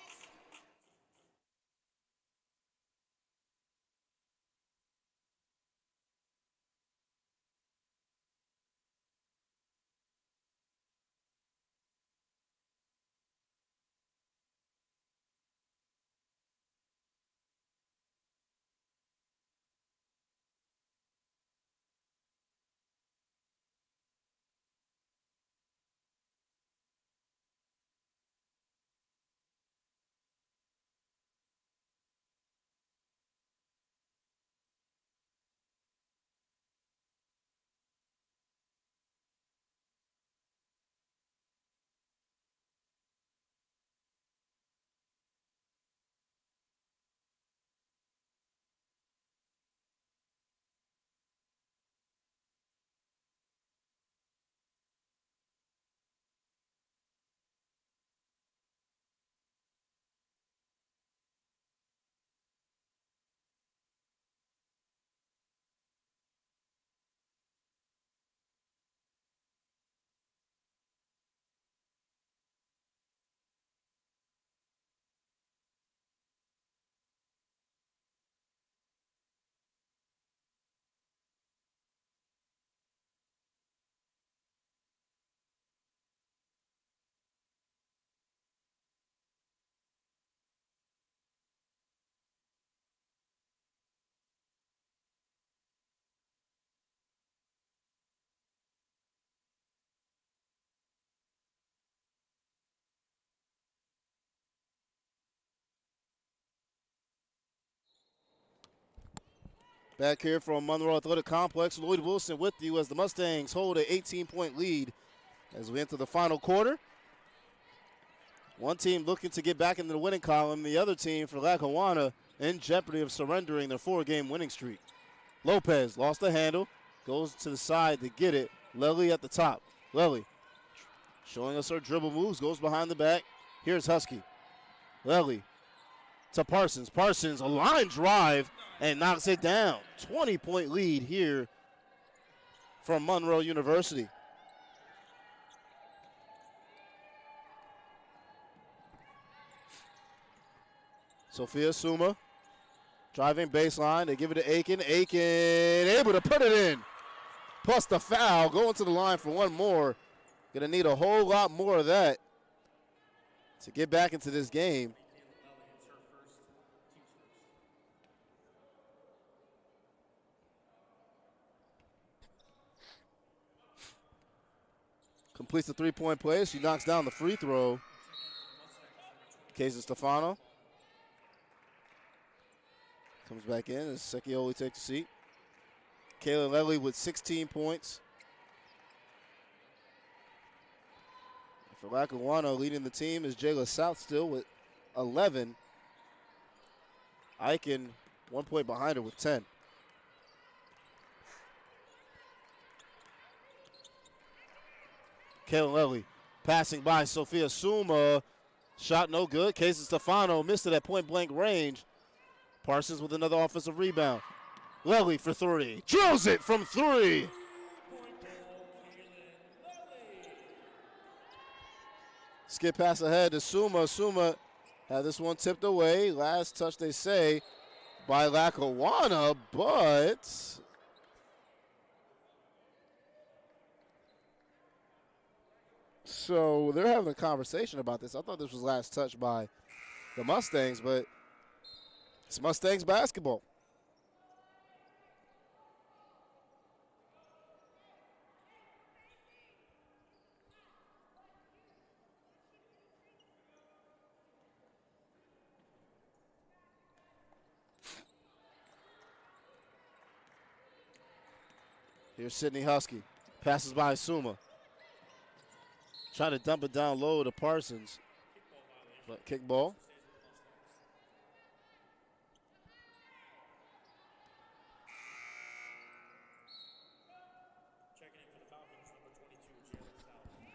Back here from Monroe Athletic Complex, Lloyd Wilson with you as the Mustangs hold an 18-point lead as we enter the final quarter. One team looking to get back into the winning column, the other team for Lackawanna in jeopardy of surrendering their 4-game winning streak. Lopez lost the handle, goes to the side to get it. Lely at the top. Lely showing us her dribble moves, goes behind the back. Here's Husky. Lely to Parsons. Parsons, a line drive, and knocks it down. 20-point lead here from Monroe University. Sophia Suma Driving baseline. They give it to Aiken. Aiken able to put it in. Plus the foul. Going to the line for one more. Going to need a whole lot more of that to get back into this game. Completes the three-point play. She knocks down the free throw. Casey Stefano comes back in as Secchioli takes a seat. Kayla Lely with 16 points. For Lackawanna, leading the team is Jayla South still with 11. Aiken 1 point behind her with 10. Kayla Lely passing by Sophia Suma. Shot no good. Casey Stefano missed it at point-blank range. Parsons with another offensive rebound. Lely for three. Drills it from three. Skip pass ahead to Suma. Suma had this one tipped away. Last touch, they say, by Lackawanna, but so they're having a conversation about this. I thought this was last touch by the Mustangs, but it's Mustangs basketball. Here's Sydney Husky. Passes by Suma. Trying to dump it down low to Parsons. But kick ball.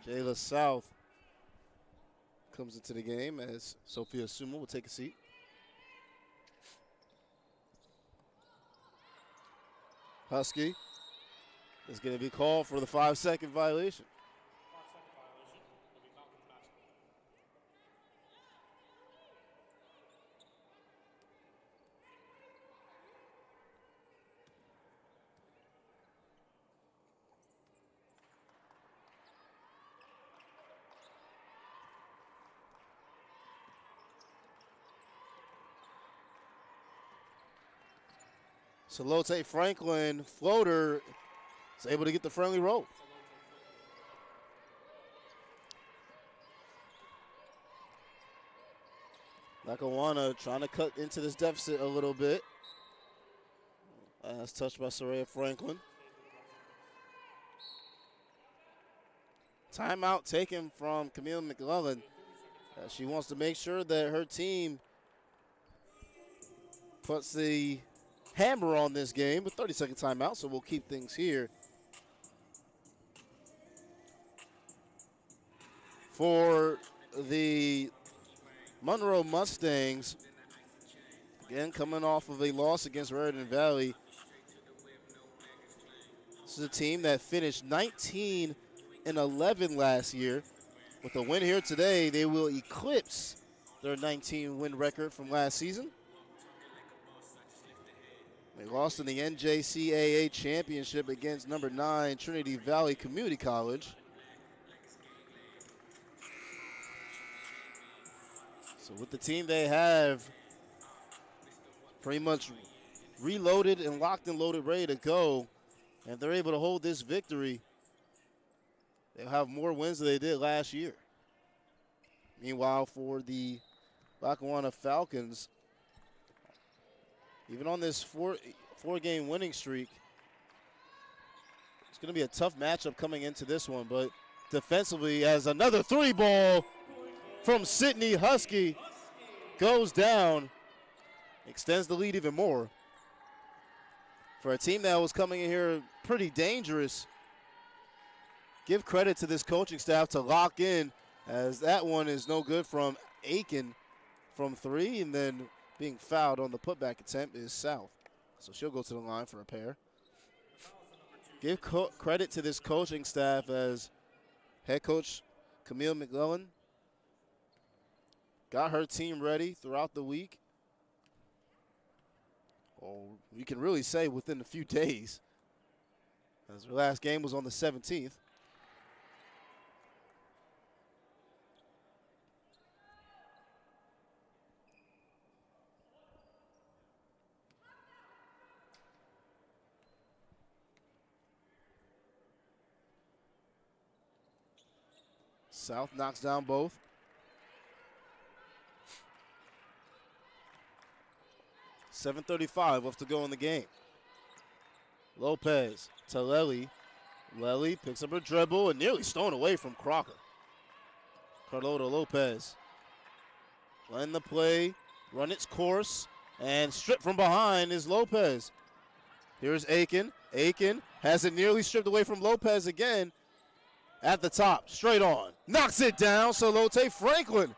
Jayla South comes into the game as Sophia Suma will take a seat. Husky is going to be called for the 5-second violation. Salote Franklin, floater, is able to get the friendly roll. Lackawanna trying to cut into this deficit a little bit. That's touched by Soraya Franklin. Timeout taken from Camille McClellan. She wants to make sure that her team puts the hammer on this game. A 30-second timeout, so we'll keep things here. For the Monroe Mustangs, again coming off of a loss against Raritan Valley. This is a team that finished 19-11 last year. With a win here today, they will eclipse their 19-win record from last season. They lost in the NJCAA championship against number 9 Trinity Valley Community College. So with the team they have pretty much reloaded and locked and loaded, ready to go, and they're able to hold this victory, they'll have more wins than they did last year. Meanwhile, for the Lackawanna Falcons, even on this four-game winning streak, it's going to be a tough matchup coming into this one. But defensively, as another three ball from Sydney Husky goes down, extends the lead even more. For a team that was coming in here pretty dangerous, give credit to this coaching staff to lock in, as that one is no good from Aiken from three, and then being fouled on the putback attempt is South. So she'll go to the line for a pair. Give credit to this coaching staff, as head coach Camille McClellan got her team ready throughout the week. or we can really say within a few days, as their last game was on the 17th. South knocks down both. .35 left to go in the game. Lopez to Lely. Lely picks up her dribble and nearly stolen away from Crocker. Carlota Lopez. Run the play, run its course, and stripped from behind is Lopez. Here's Aiken. Aiken has it nearly stripped away from Lopez again. At the top, straight on. Knocks it down, Salote Franklin.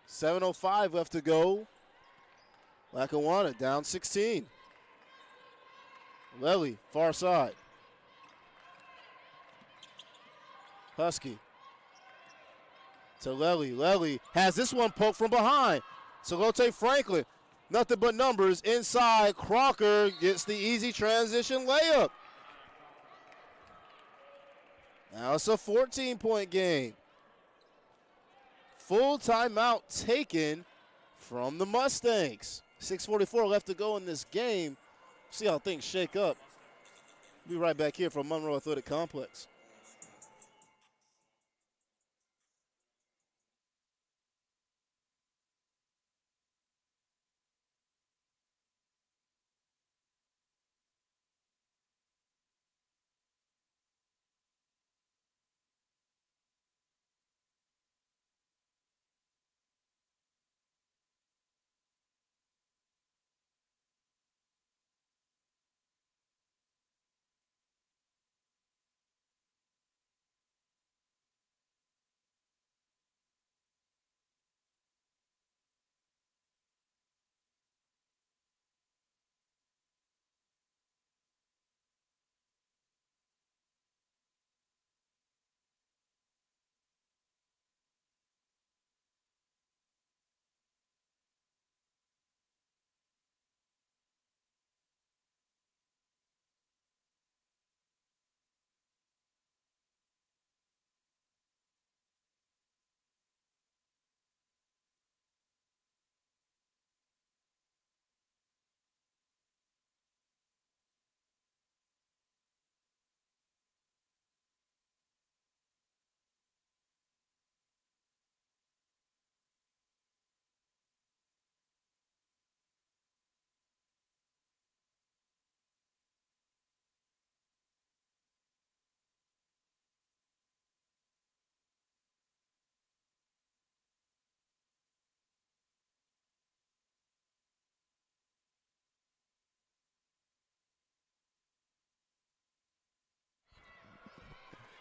7:05 left to go. Lackawanna down 16. Lely, far side. Husky to Lely. Lely has this one poked from behind. Salote Franklin, nothing but numbers inside. Crocker gets the easy transition layup. Now it's a 14-point game. Full timeout taken from the Mustangs. 6:44 left to go in this game. See how things shake up. Be right back here from Monroe Athletic Complex.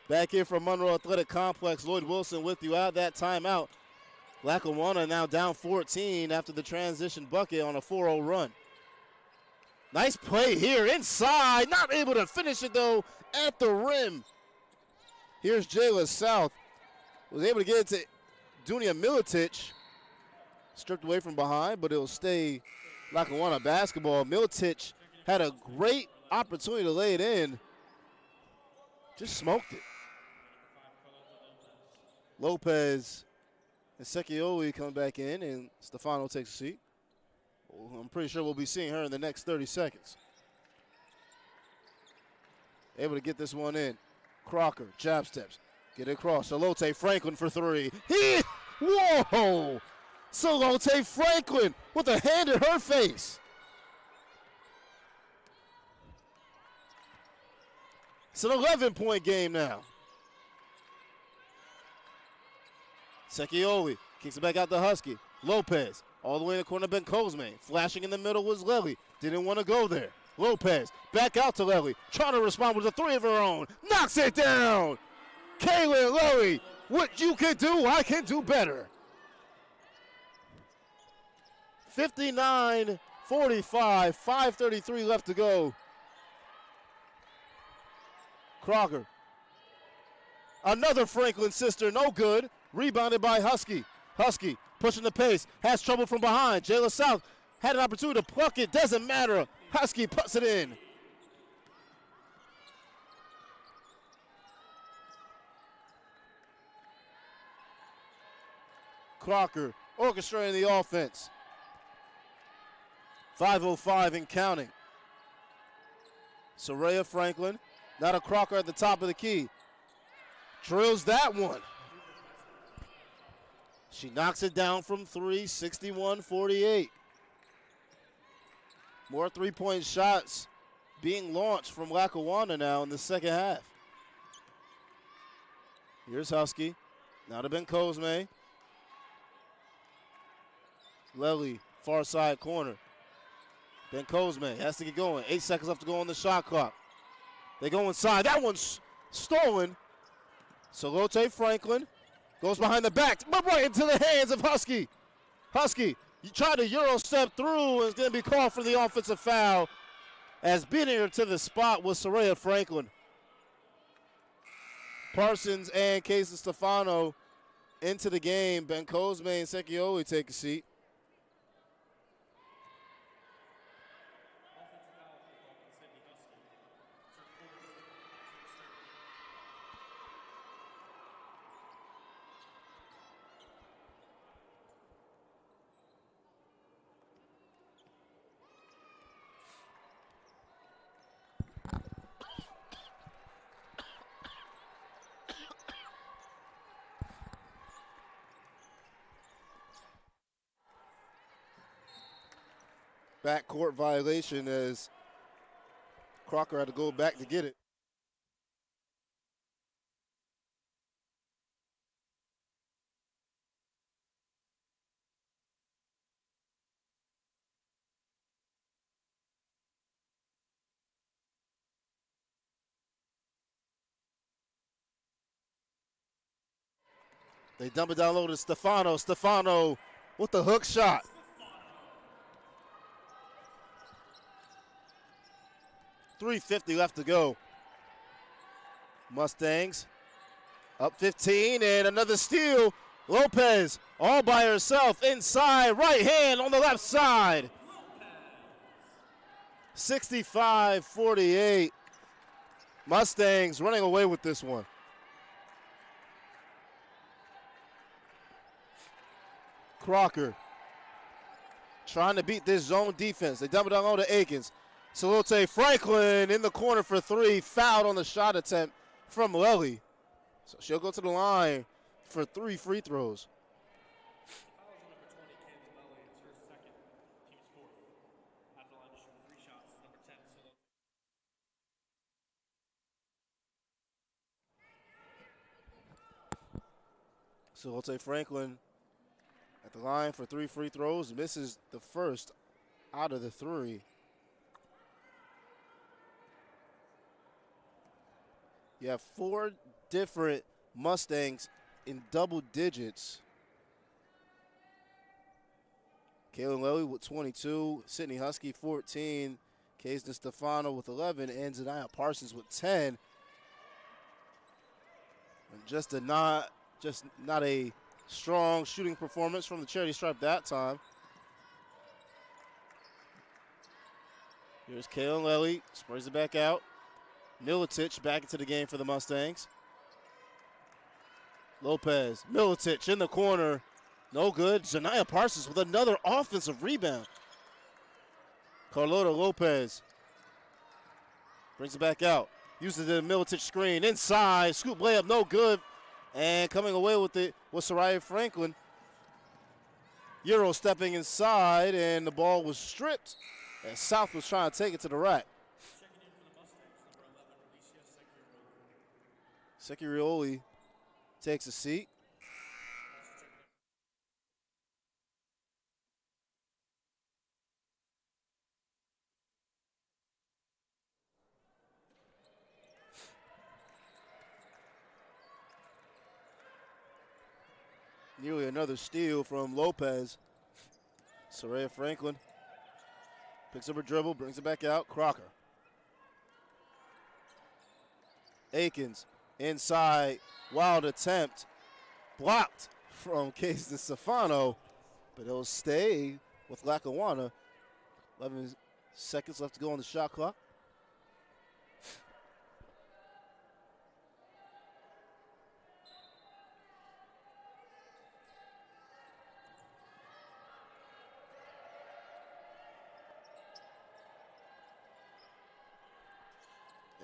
Back here from Monroe Athletic Complex, Lloyd Wilson with you out of that timeout. Lackawanna now down 14 after the transition bucket on a 4-0 run. Nice play here inside. Not able to finish it, though, at the rim. Here's Jayla South. Was able to get it to Dunia Militic. Stripped away from behind, but it'll stay Lackawanna basketball. Militic had a great opportunity to lay it in. Just smoked it. Lopez and Sekioli come back in, and Stefano takes a seat. I'm pretty sure we'll be seeing her in the next 30 seconds. Able to get this one in. Crocker, jab steps. Get it across. Salote Franklin for three. Whoa! Salote Franklin with a hand in her face. It's an 11-point game now. Sekioli kicks it back out to Husky. Lopez all the way in the corner, Ben Cosme. Flashing in the middle was Lely. Didn't want to go there. Lopez back out to Lely. Trying to respond with a three of her own. Knocks it down. Kaylin Lely, what you can do, I can do better. 59-45, 5:33 left to go. Crocker. Another Franklin sister, no good. Rebounded by Husky. Husky pushing the pace, has trouble from behind. Jayla South had an opportunity to pluck it, doesn't matter. Husky puts it in. Crocker orchestrating the offense. 5:05 and counting. Soraya Franklin, not a Crocker at the top of the key. Drills that one. She knocks it down from 3, 61-48. More three-point shots being launched from Lackawanna now in the second half. Here's Husky. Now to Ben Cosme. Lely, far side corner. Ben Cosme has to get going. 8 seconds left to go on the shot clock. They go inside. That one's stolen. Salote Franklin goes behind the back, but right into the hands of Husky. Husky, you tried to Euro step through, and it's going to be called for the offensive foul, as beating her to the spot was Soraya Franklin. Parsons and Casey Stefano into the game. Ben Cosme and Sekioli take a seat. Backcourt violation as Crocker had to go back to get it. They dump it down low to Stefano. Stefano with the hook shot. .350 left to go. Mustangs up 15 and another steal. Lopez all by herself inside, right hand on the left side. 65-48. Mustangs running away with this one. Crocker trying to beat this zone defense. They dump it down low to Akins. Salote Franklin in the corner for 3, fouled on the shot attempt from Lely. So she'll go to the line for 3 free throws. Salote Franklin at the line for 3 free throws, misses the first out of the 3. You have 4 different Mustangs in double digits. Kaylin Lely with 22, Sydney Husky 14, Kaysna Stefano with 11, and Zanaya Parsons with 10. And just not a strong shooting performance from the charity stripe that time. Here's Kaylin Lely, sprays it back out. Milicic back into the game for the Mustangs. Lopez, Milicic in the corner. No good. Zanaya Parsons with another offensive rebound. Carlota Lopez brings it back out. Uses the Milicic screen inside. Scoop layup, no good. And coming away with it was Soraya Franklin. Euro stepping inside, and the ball was stripped. And South was trying to take it to the rack. Securioli takes a seat. Nearly another steal from Lopez. Soraya Franklin picks up her dribble, brings it back out. Crocker. Akins inside, wild attempt, blocked from Case Stefano, but it'll stay with Lackawanna. 11 seconds left to go on the shot clock.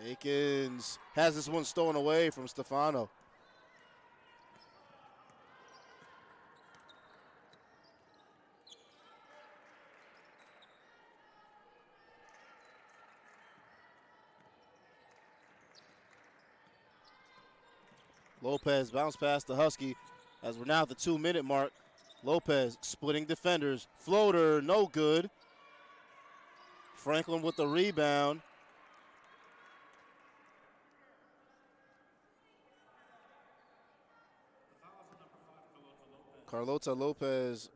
Akins has this one stolen away from Stefano. Lopez bounce past the Husky as we're now at the 2-minute mark. Lopez splitting defenders. Floater, no good. Franklin with the rebound. Carlota Lopez,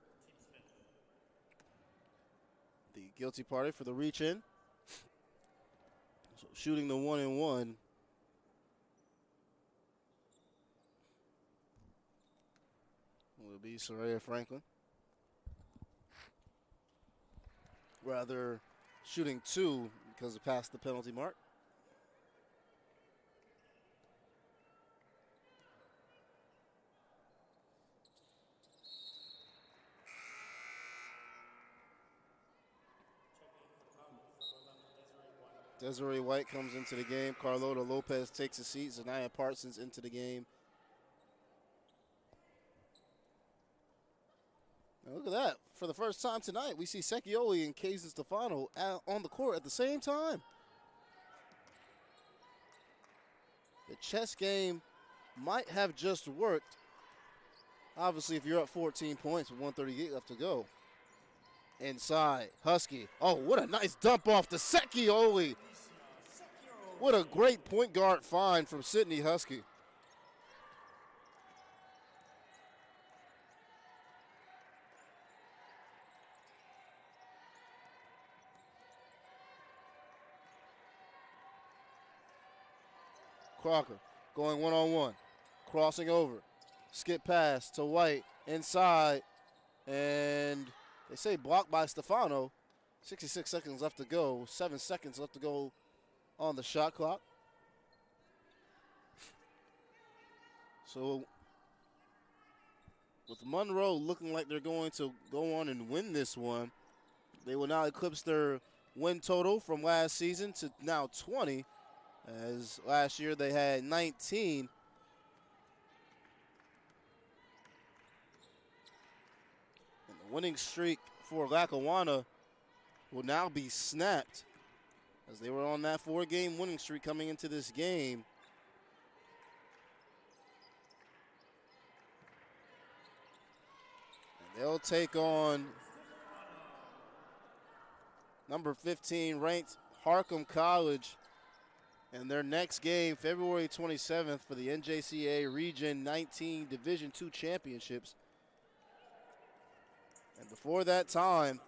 the guilty party for the reach in. So shooting the 1-and-1. Will be Soraya Franklin. Rather, shooting 2 because it passed the penalty mark. Desiree White comes into the game. Carlota Lopez takes a seat. Zanaya Parsons into the game. Now look at that. For the first time tonight, we see Secchioli and Casey Stefano on the court at the same time. The chess game might have just worked. Obviously, if you're up 14 points with 138 left to go. Inside, Husky. Oh, what a nice dump off to Secchioli. What a great point guard find from Sydney Husky. Crocker going one-on-one, crossing over. Skip pass to White inside, and they say blocked by Stefano. 66 seconds left to go, 7 seconds left to go on the shot clock. So with Monroe looking like they're going to go on and win this one, they will now eclipse their win total from last season to now 20, as last year they had 19. And the winning streak for Lackawanna will now be snapped, as they were on that 4-game winning streak coming into this game. And they'll take on number 15 ranked Harcum College in their next game, February 27th, for the NJCA Region 19 Division II Championships. And before that time,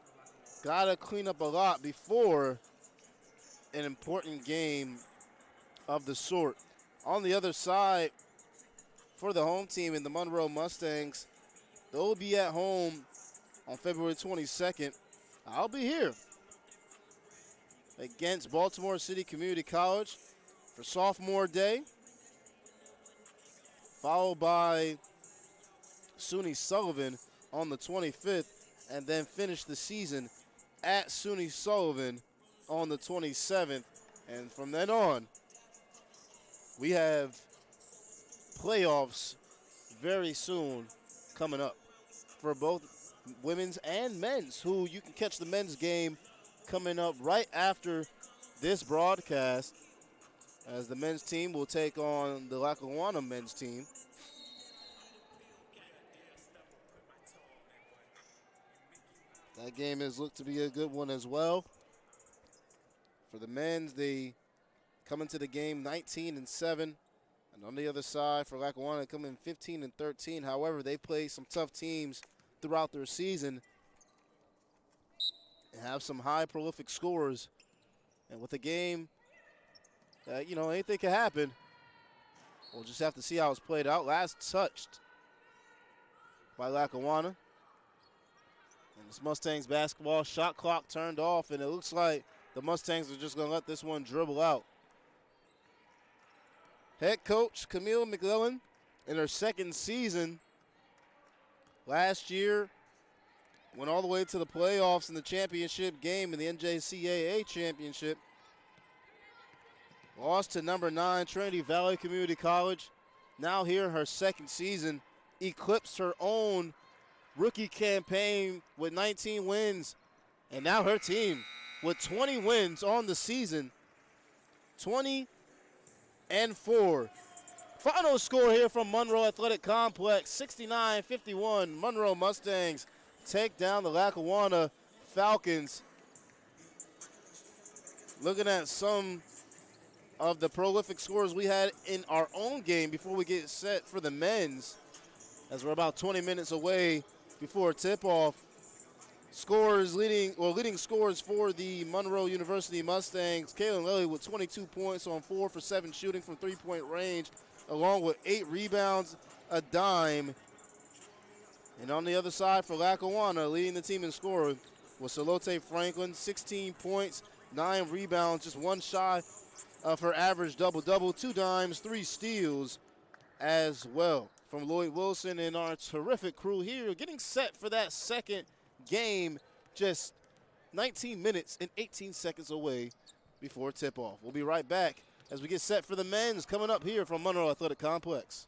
gotta clean up a lot before an important game of the sort. On the other side, for the home team in the Monroe Mustangs, they'll be at home on February 22nd. I'll be here against Baltimore City Community College for sophomore day, followed by SUNY Sullivan on the 25th, and then finish the season at SUNY Sullivan on the 27th. And from then on, we have playoffs very soon coming up for both women's and men's, who you can catch the men's game coming up right after this broadcast, as the men's team will take on the Lackawanna men's team. That game has looked to be a good one as well. For the men's, they come into the game 19-7. And on the other side, for Lackawanna, come in 15-13. However, they play some tough teams throughout their season and have some high prolific scorers. And with a game that, anything can happen, we'll just have to see how it's played out. Last touched by Lackawanna. And this Mustangs basketball shot clock turned off, and it looks like the Mustangs are just going to let this one dribble out. Head coach Camille McClellan in her second season. Last year, went all the way to the playoffs in the championship game in the NJCAA championship. Lost to number 9 Trinity Valley Community College. Now here in her second season, eclipsed her own rookie campaign with 19 wins. And now her team with 20 wins on the season. 20-4. Final score here from Monroe Athletic Complex, 69-51. Monroe Mustangs take down the Lackawanna Falcons. Looking at some of the prolific scores we had in our own game before we get set for the men's, as we're about 20 minutes away before tip-off. Leading scores for the Monroe University Mustangs. Kaylin Lilly with 22 points on 4 for 7 shooting from three-point range, along with 8 rebounds, a dime. And on the other side for Lackawanna, leading the team in scoring was Salote Franklin, 16 points, 9 rebounds, just one shy of her average double-double, 2 dimes, 3 steals as well. From Lloyd Wilson and our terrific crew here, getting set for that second game, just 19 minutes and 18 seconds away before tip-off. We'll be right back as we get set for the men's coming up here from Monroe Athletic Complex.